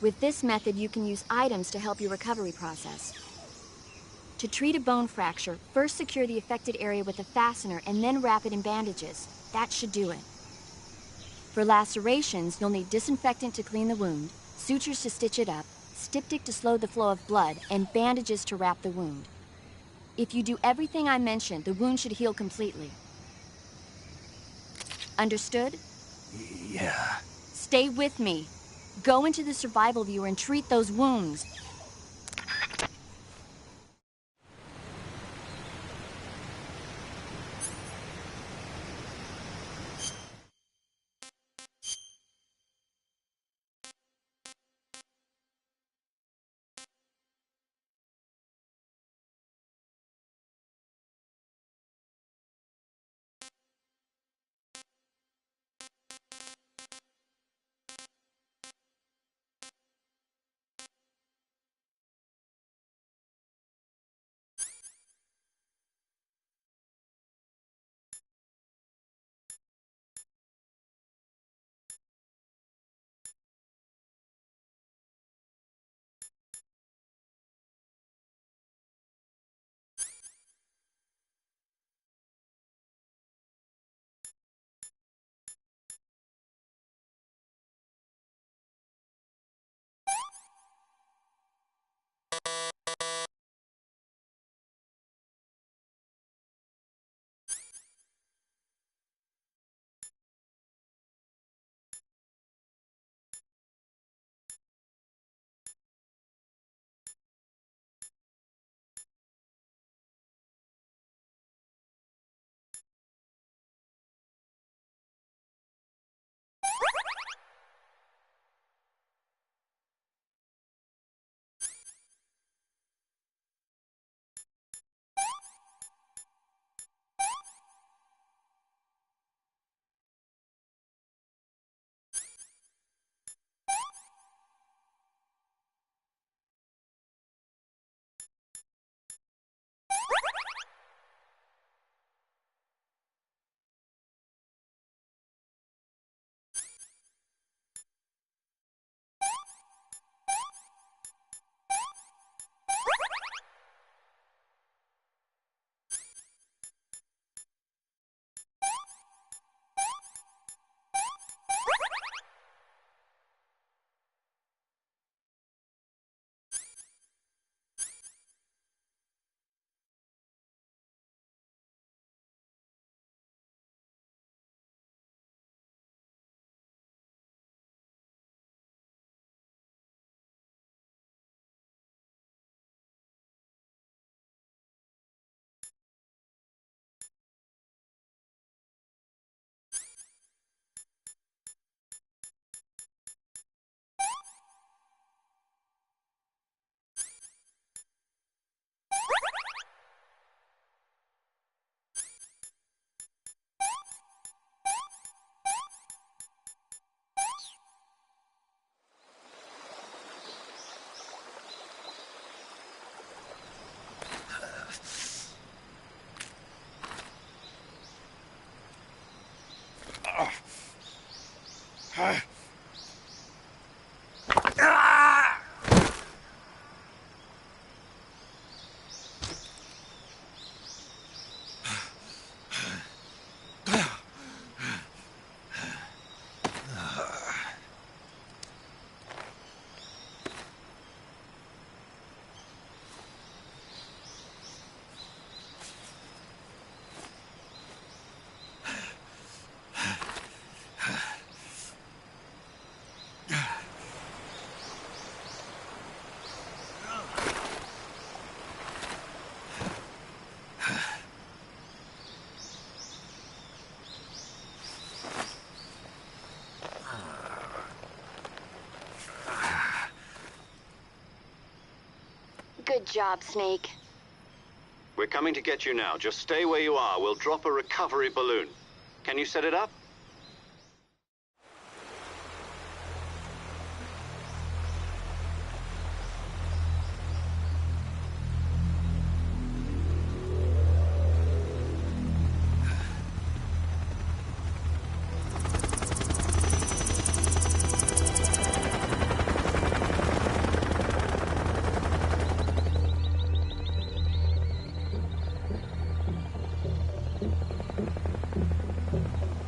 With this method, you can use items to help your recovery process. To treat a bone fracture, first secure the affected area with a fastener and then wrap it in bandages. That should do it. For lacerations, you'll need disinfectant to clean the wound, sutures to stitch it up, styptic to slow the flow of blood, and bandages to wrap the wound. If you do everything I mentioned, the wound should heal completely. Understood? Yeah. Stay with me. Go into the survival viewer and treat those wounds. Good job, Snake. We're coming to get you now. Just stay where you are. We'll drop a recovery balloon. Can you set it up?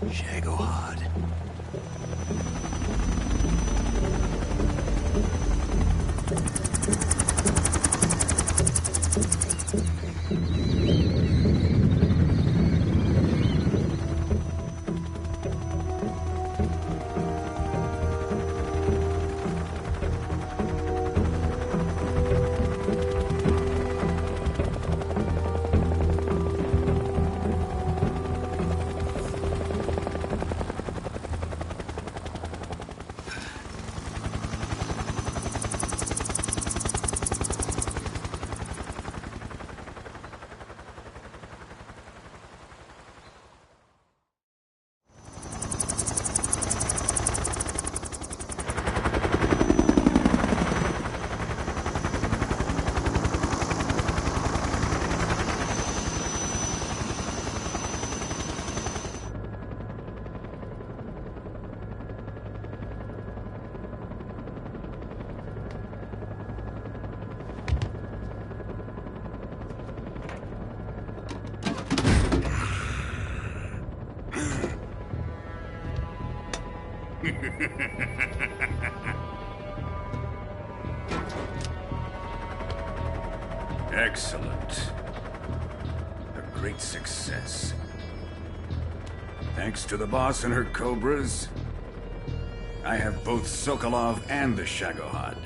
Shagohod. Excellent. A great success. Thanks to the boss and her cobras, I have both Sokolov and the Shagohod.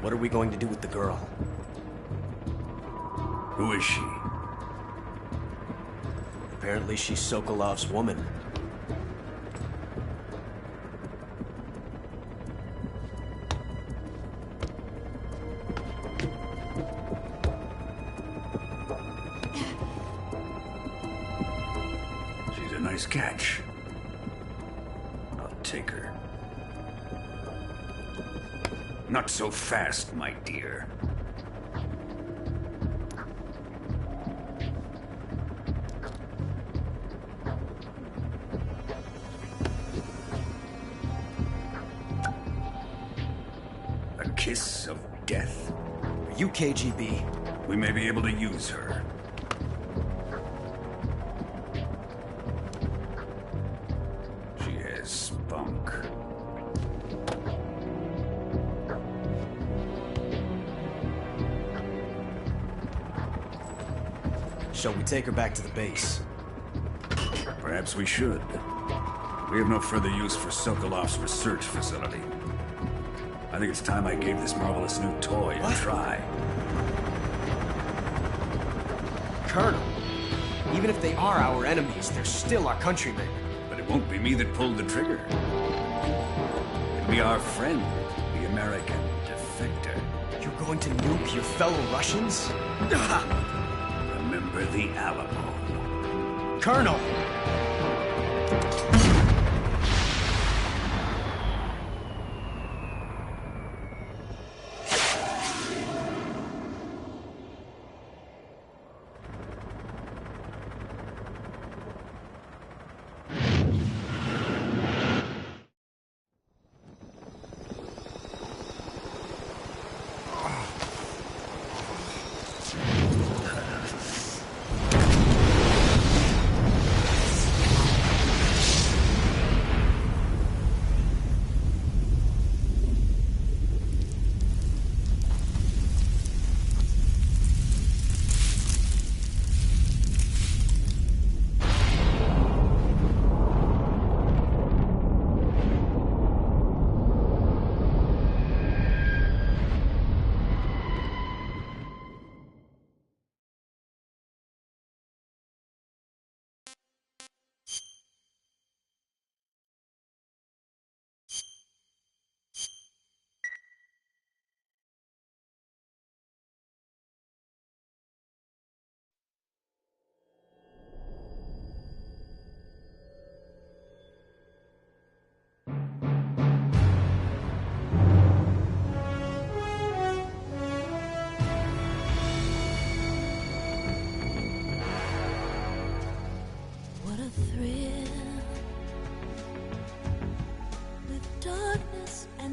What are we going to do with the girl? Who is she? Apparently she's Sokolov's woman. She's a nice catch. I'll take her. Not so fast, my dear. A kiss of death. Are you KGB? We may be able to use her. She has spunk. Shall we take her back to the base? Perhaps we should. We have no further use for Sokolov's research facility. I think it's time I gave this marvelous new toy a try. Colonel, even if they are our enemies, they're still our countrymen. But it won't be me that pulled the trigger. It'll be our friend, the American defector. You're going to nuke your fellow Russians? Remember the Alamo. Colonel!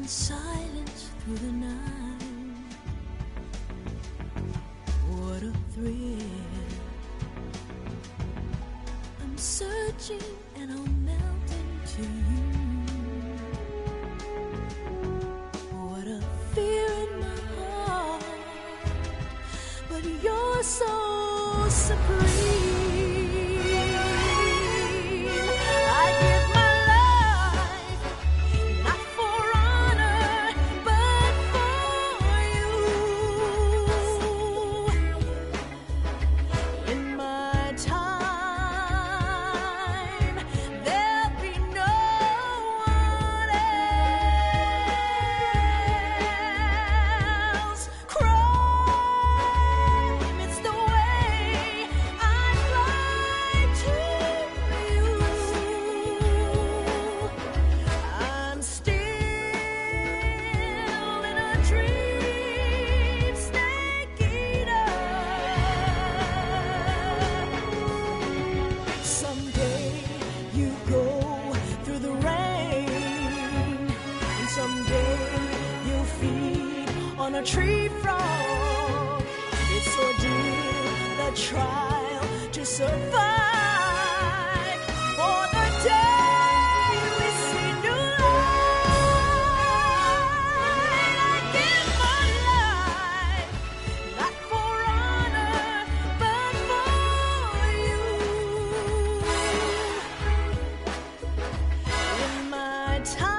and silence through the night. What a thrill. I'm searching and I'll melt into you. What a fear in my heart, but you're so supreme. On a tree frog, it's ordeal, the trial to survive. For the day we see new light, I give my life, not for honor, but for you. In my time,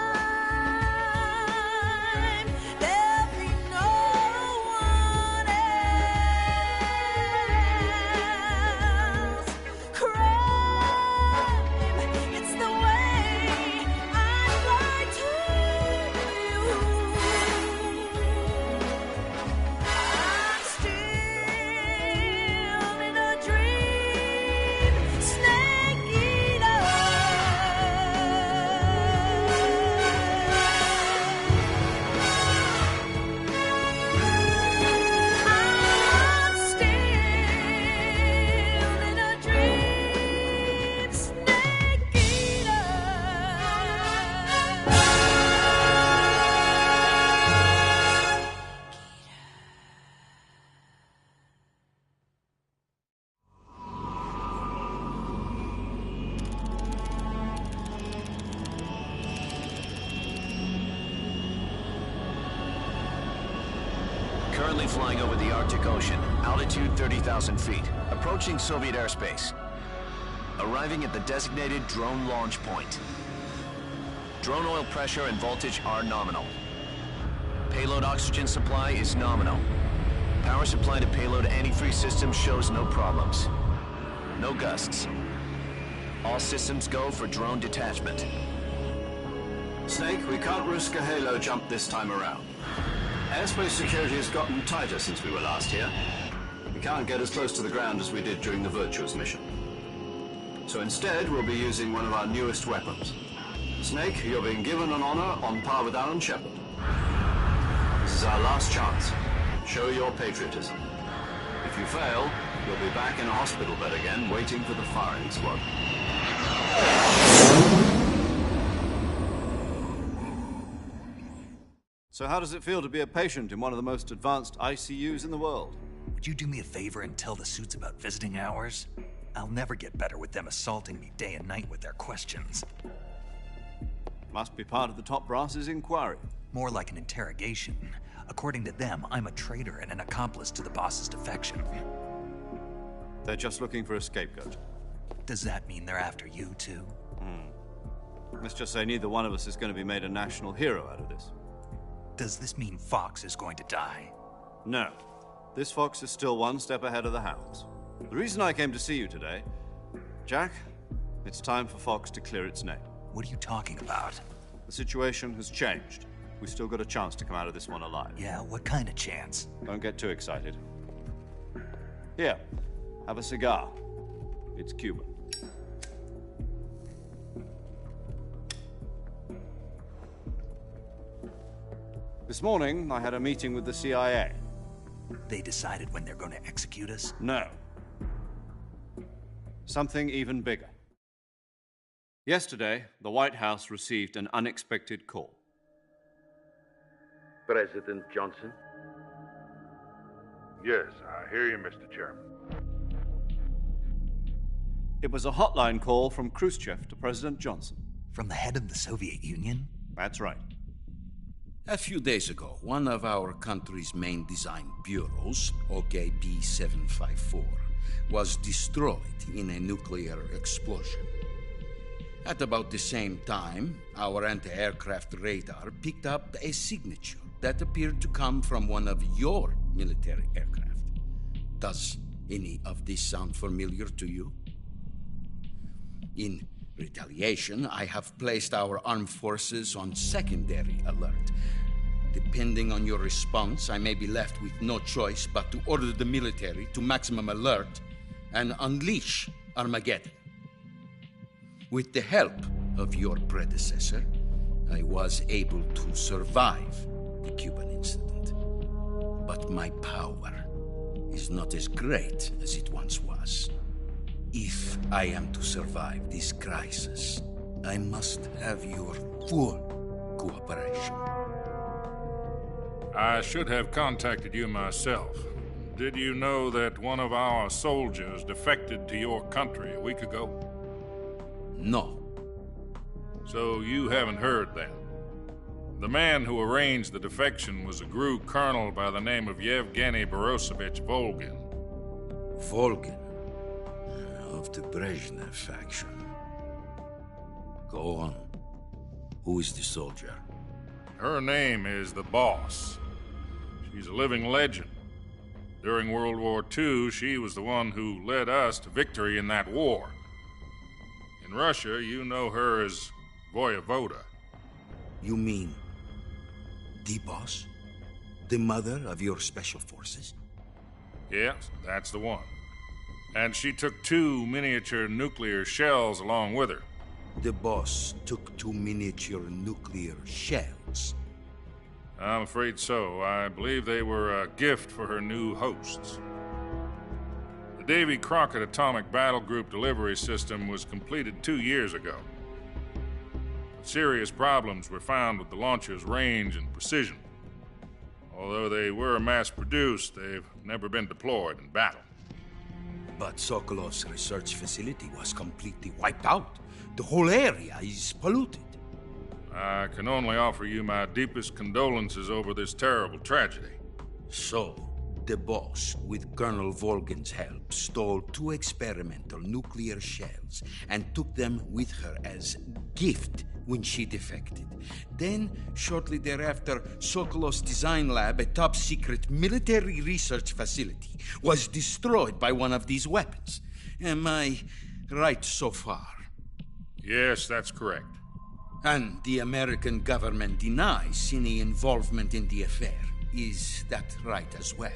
Currently flying over the Arctic Ocean, altitude 30,000 feet, approaching Soviet airspace. Arriving at the designated drone launch point. Drone oil pressure and voltage are nominal. Payload oxygen supply is nominal. Power supply to payload antifreeze system shows no problems. No gusts. All systems go for drone detachment. Snake, we can't risk a halo jump this time around. Airspace security has gotten tighter since we were last here. We can't get as close to the ground as we did during the Virtuous mission. So instead, we'll be using one of our newest weapons. Snake, you're being given an honor on par with Alan Shepard. This is our last chance. Show your patriotism. If you fail, you'll be back in a hospital bed again, waiting for the firing squad. So how does it feel to be a patient in one of the most advanced ICUs in the world? Would you do me a favor and tell the suits about visiting hours? I'll never get better with them assaulting me day and night with their questions. Must be part of the top brass's inquiry. More like an interrogation. According to them, I'm a traitor and an accomplice to the boss's defection. They're just looking for a scapegoat. Does that mean they're after you, too? Let's just say neither one of us is going to be made a national hero out of this. Does this mean Fox is going to die? No. This Fox is still one step ahead of the Hounds. The reason I came to see you today, Jack, it's time for Fox to clear its name. What are you talking about? The situation has changed. We still got a chance to come out of this one alive. Yeah, what kind of chance? Don't get too excited. Here, have a cigar. It's Cuban. This morning, I had a meeting with the CIA. They decided when they're going to execute us? No. Something even bigger. Yesterday, the White House received an unexpected call. President Johnson? Yes, I hear you, Mr. Chairman. It was a hotline call from Khrushchev to President Johnson. From the head of the Soviet Union? That's right. A few days ago, one of our country's main design bureaus, OKB 754, was destroyed in a nuclear explosion. At about the same time, our anti-aircraft radar picked up a signature that appeared to come from one of your military aircraft. Does any of this sound familiar to you? In retaliation, I have placed our armed forces on secondary alert. Depending on your response, I may be left with no choice but to order the military to maximum alert and unleash Armageddon. With the help of your predecessor, I was able to survive the Cuban incident. But my power is not as great as it once was. If I am to survive this crisis, I must have your full cooperation. I should have contacted you myself. Did you know that one of our soldiers defected to your country a week ago? No. So you haven't heard then? The man who arranged the defection was a GRU colonel by the name of Yevgeny Borisovich Volgin. Volgin? Of the Brezhnev faction. Go on. Who is the soldier? Her name is the Boss. She's a living legend. During World War II, she was the one who led us to victory in that war. In Russia, you know her as Voyevoda. You mean the Boss? The mother of your special forces? Yes, that's the one. And she took 2 miniature nuclear shells along with her. The Boss took 2 miniature nuclear shells? I'm afraid so. I believe they were a gift for her new hosts. The Davy Crockett Atomic Battle Group delivery system was completed 2 years ago. But serious problems were found with the launcher's range and precision. Although they were mass-produced, they've never been deployed in battle. But Sokolov's research facility was completely wiped out. The whole area is polluted. I can only offer you my deepest condolences over this terrible tragedy. So, the Boss, with Colonel Volgin's help, stole 2 experimental nuclear shells and took them with her as gift when she defected. Then, shortly thereafter, Sokolov's design lab, a top-secret military research facility, was destroyed by one of these weapons. Am I right so far? Yes, that's correct. And the American government denies any involvement in the affair. Is that right as well?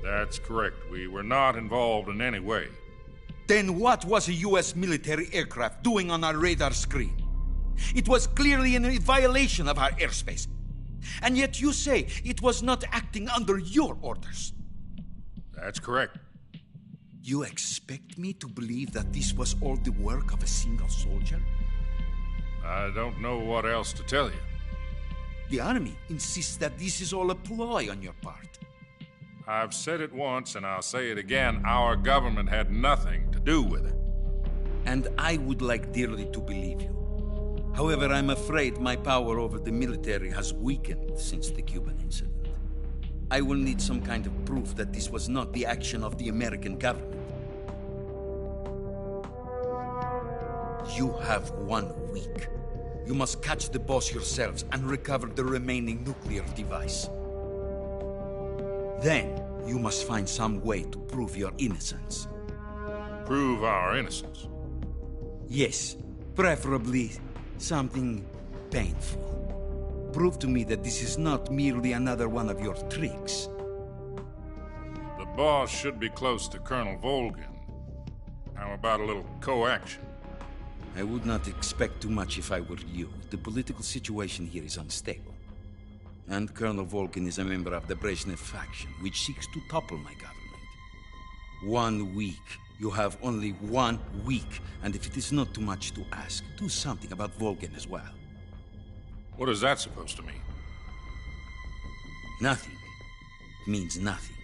That's correct. We were not involved in any way. Then what was a U.S. military aircraft doing on our radar screen? It was clearly in violation of our airspace. And yet you say it was not acting under your orders. That's correct. You expect me to believe that this was all the work of a single soldier? I don't know what else to tell you. The Army insists that this is all a ploy on your part. I've said it once and I'll say it again. Our government had nothing to do with it. And I would like dearly to believe you. However, I'm afraid my power over the military has weakened since the Cuban incident. I will need some kind of proof that this was not the action of the American government. You have 1 week. You must catch the Boss yourselves and recover the remaining nuclear device. Then, you must find some way to prove your innocence. Prove our innocence? Yes, preferably something painful. Prove to me that this is not merely another one of your tricks. The Boss should be close to Colonel Volgin. How about a little co-action? I would not expect too much if I were you. The political situation here is unstable. And Colonel Volgin is a member of the Brezhnev faction, which seeks to topple my government. 1 week. You have only 1 week, and if it is not too much to ask, do something about Volgin as well. What is that supposed to mean? Nothing means nothing.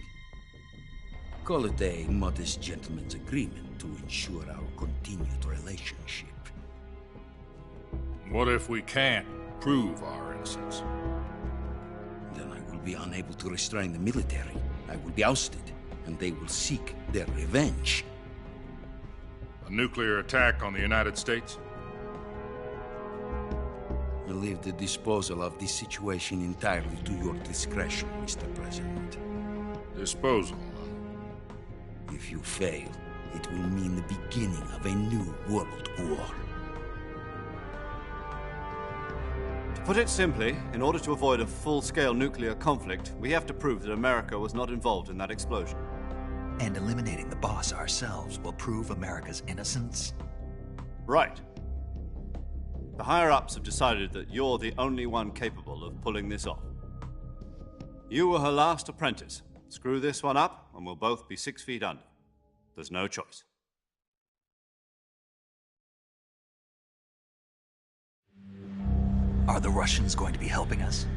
Call it a modest gentleman's agreement to ensure our continued relationship. What if we can't prove our innocence? Then I will be unable to restrain the military. I will be ousted, and they will seek their revenge. A nuclear attack on the United States? I leave the disposal of this situation entirely to your discretion, Mr. President. Disposal? If you fail, it will mean the beginning of a new world war. To put it simply, in order to avoid a full-scale nuclear conflict, we have to prove that America was not involved in that explosion. And eliminating the boss ourselves will prove America's innocence? Right. The higher-ups have decided that you're the only one capable of pulling this off. You were her last apprentice. Screw this one up, and we'll both be 6 feet under. There's no choice. Are the Russians going to be helping us?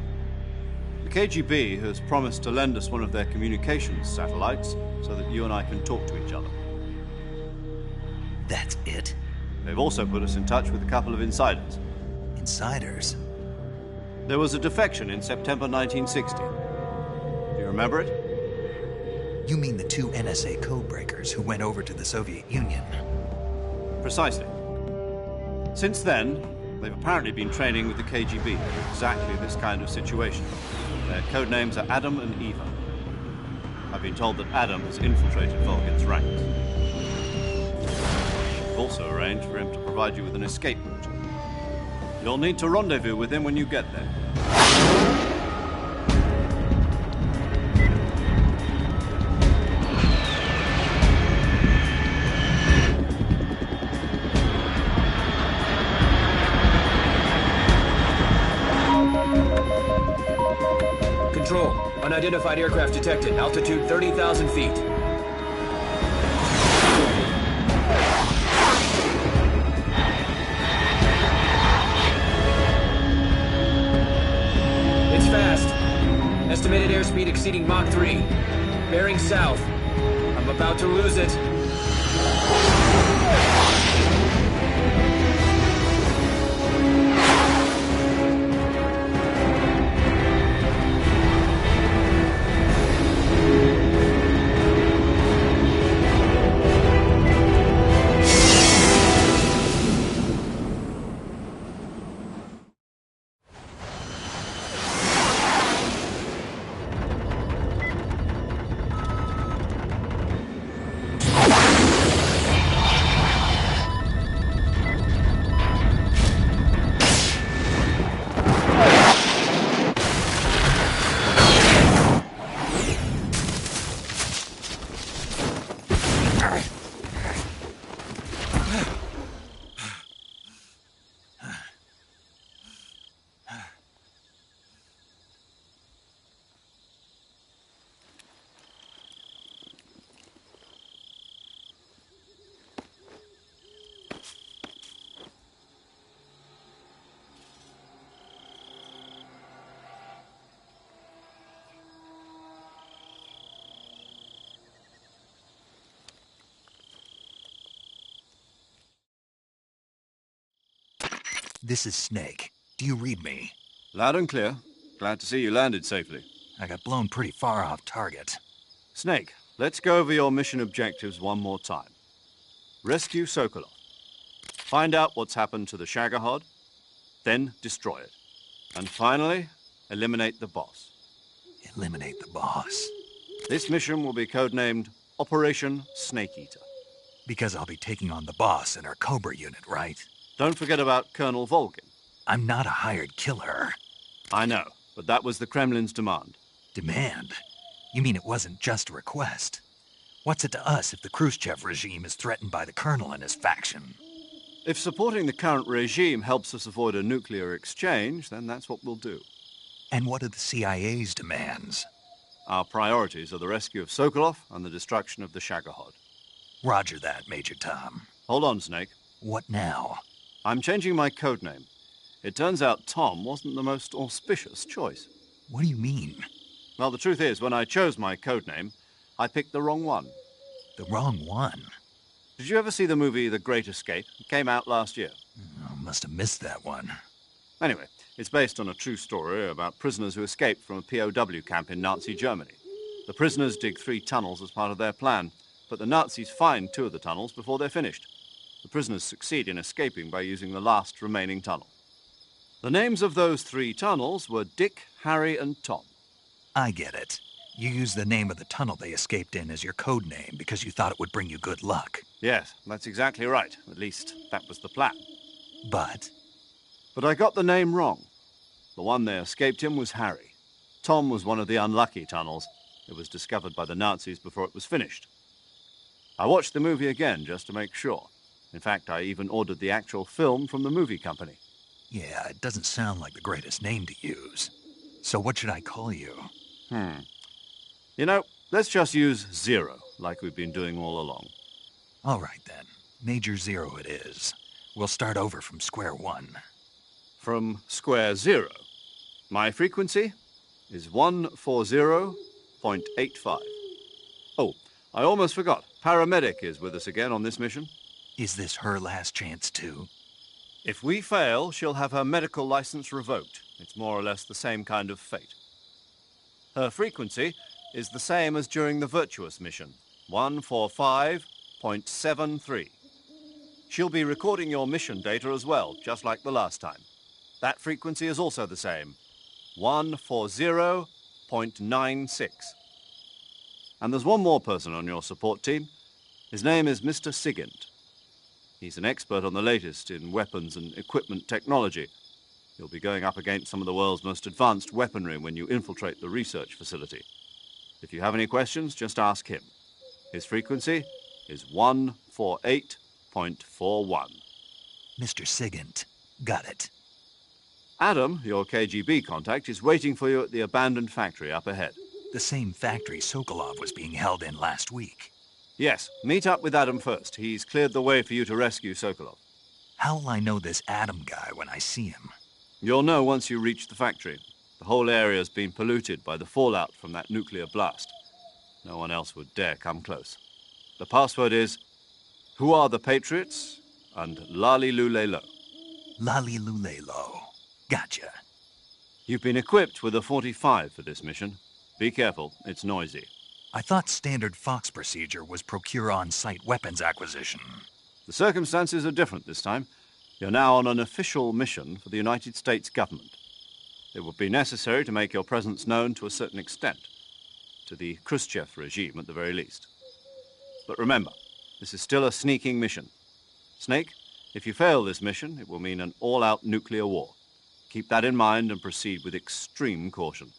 The KGB has promised to lend us one of their communications satellites so that you and I can talk to each other. That's it? They've also put us in touch with a couple of insiders. Insiders? There was a defection in September 1960. Do you remember it? You mean the 2 NSA codebreakers who went over to the Soviet Union? Precisely. Since then, they've apparently been training with the KGB for exactly this kind of situation. Their codenames are Adam and Eva. I've been told that Adam has infiltrated Volgin's ranks. I've also arranged for him to provide you with an escape route. You'll need to rendezvous with him when you get there. Control. Unidentified aircraft detected. Altitude 30,000 feet. It's fast. Estimated airspeed exceeding Mach 3. Bearing south. I'm about to lose it. This is Snake. Do you read me? Loud and clear. Glad to see you landed safely. I got blown pretty far off target. Snake, let's go over your mission objectives one more time. Rescue Sokolov. Find out what's happened to the Shagohod, then destroy it. And finally, eliminate the boss. Eliminate the boss? This mission will be codenamed Operation Snake Eater. Because I'll be taking on the boss and our Cobra unit, right? Don't forget about Colonel Volgin. I'm not a hired killer. I know, but that was the Kremlin's demand. Demand? You mean it wasn't just a request? What's it to us if the Khrushchev regime is threatened by the Colonel and his faction? If supporting the current regime helps us avoid a nuclear exchange, then that's what we'll do. And what are the CIA's demands? Our priorities are the rescue of Sokolov and the destruction of the Shagohod. Roger that, Major Tom. Hold on, Snake. What now? I'm changing my codename. It turns out Tom wasn't the most auspicious choice. What do you mean? Well, the truth is, when I chose my codename, I picked the wrong one. The wrong one? Did you ever see the movie The Great Escape? It came out last year. Oh, must have missed that one. Anyway, it's based on a true story about prisoners who escaped from a POW camp in Nazi Germany. The prisoners dig 3 tunnels as part of their plan, but the Nazis find 2 of the tunnels before they're finished. The prisoners succeed in escaping by using the last remaining tunnel. The names of those 3 tunnels were Dick, Harry, and Tom. I get it. You used the name of the tunnel they escaped in as your code name because you thought it would bring you good luck. Yes, that's exactly right. At least, that was the plan. But I got the name wrong. The one they escaped in was Harry. Tom was one of the unlucky tunnels. It was discovered by the Nazis before it was finished. I watched the movie again just to make sure. In fact, I even ordered the actual film from the movie company. yeah, it doesn't sound like the greatest name to use. So what should I call you? You know, let's just use Zero, like we've been doing all along. All right, then. Major Zero it is. We'll start over from square one. From square zero. My frequency is 140.85. Oh, I almost forgot. Paramedic is with us again on this mission. Is this her last chance, too? If we fail, she'll have her medical license revoked. It's more or less the same kind of fate. Her frequency is the same as during the Virtuous mission, 145.73. She'll be recording your mission data as well, just like the last time. That frequency is also the same, 140.96. And there's one more person on your support team. His name is Mr. Sigint. He's an expert on the latest in weapons and equipment technology. You'll be going up against some of the world's most advanced weaponry when you infiltrate the research facility. If you have any questions, just ask him. His frequency is 148.41. Mr. Sigint. Got it. Adam, your KGB contact, is waiting for you at the abandoned factory up ahead. The same factory Sokolov was being held in last week. Yes, meet up with Adam first. He's cleared the way for you to rescue Sokolov. How'll I know this Adam guy when I see him? You'll know once you reach the factory. The whole area's been polluted by the fallout from that nuclear blast. No one else would dare come close. The password is, "Who are the Patriots?" and "Lali Lule Lo." Lali Lule Lo. Gotcha. You've been equipped with a 45 for this mission. Be careful, it's noisy. I thought standard Fox procedure was procure on-site weapons acquisition. The circumstances are different this time. You're now on an official mission for the United States government. It would be necessary to make your presence known to a certain extent, to the Khrushchev regime at the very least. But remember, this is still a sneaking mission. Snake, if you fail this mission, it will mean an all-out nuclear war. Keep that in mind and proceed with extreme caution.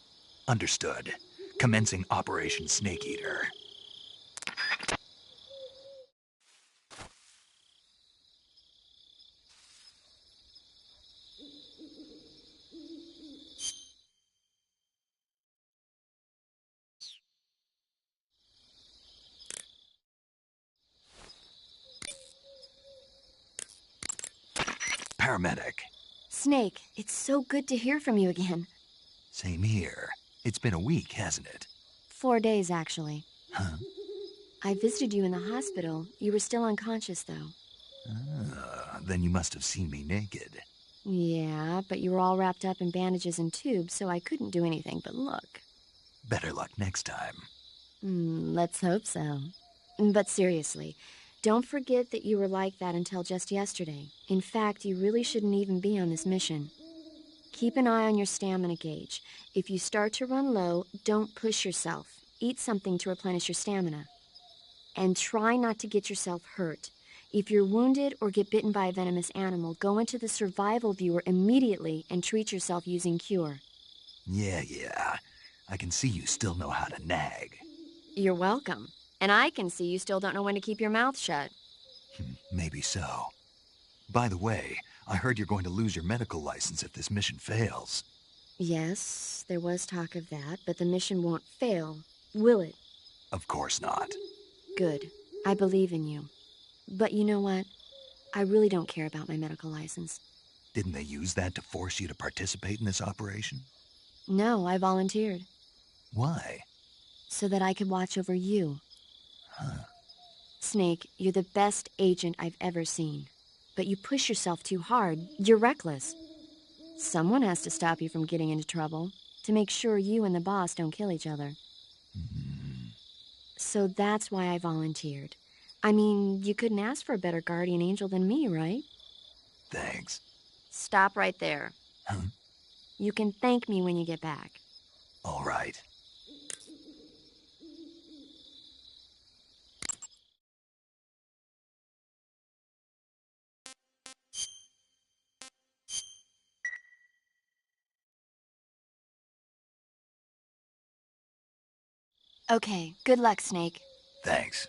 Understood. Commencing Operation Snake Eater. Paramedic. Snake, it's so good to hear from you again. Same here. It's been a week, hasn't it? 4 days, actually. Huh? I visited you in the hospital. You were still unconscious, though. Then you must have seen me naked. Yeah, but you were all wrapped up in bandages and tubes, so I couldn't do anything but look. Better luck next time. Let's hope so. But seriously, don't forget that you were like that until just yesterday. In fact, you really shouldn't even be on this mission. Keep an eye on your stamina gauge. If you start to run low, don't push yourself. Eat something to replenish your stamina. And try not to get yourself hurt. If you're wounded or get bitten by a venomous animal, go into the survival viewer immediately and treat yourself using Cure. Yeah. I can see you still know how to nag. You're welcome. And I can see you still don't know when to keep your mouth shut. Maybe so. By the way, I heard you're going to lose your medical license if this mission fails. Yes, there was talk of that, but the mission won't fail, will it? Of course not. Good. I believe in you. But you know what? I really don't care about my medical license. Didn't they use that to force you to participate in this operation? No, I volunteered. Why? So that I could watch over you. Snake, you're the best agent I've ever seen. But you push yourself too hard. You're reckless. Someone has to stop you from getting into trouble, to make sure you and the boss don't kill each other. So that's why I volunteered. I mean, you couldn't ask for a better guardian angel than me, right? Thanks. Stop right there. You can thank me when you get back. All right. Okay, good luck, Snake. Thanks.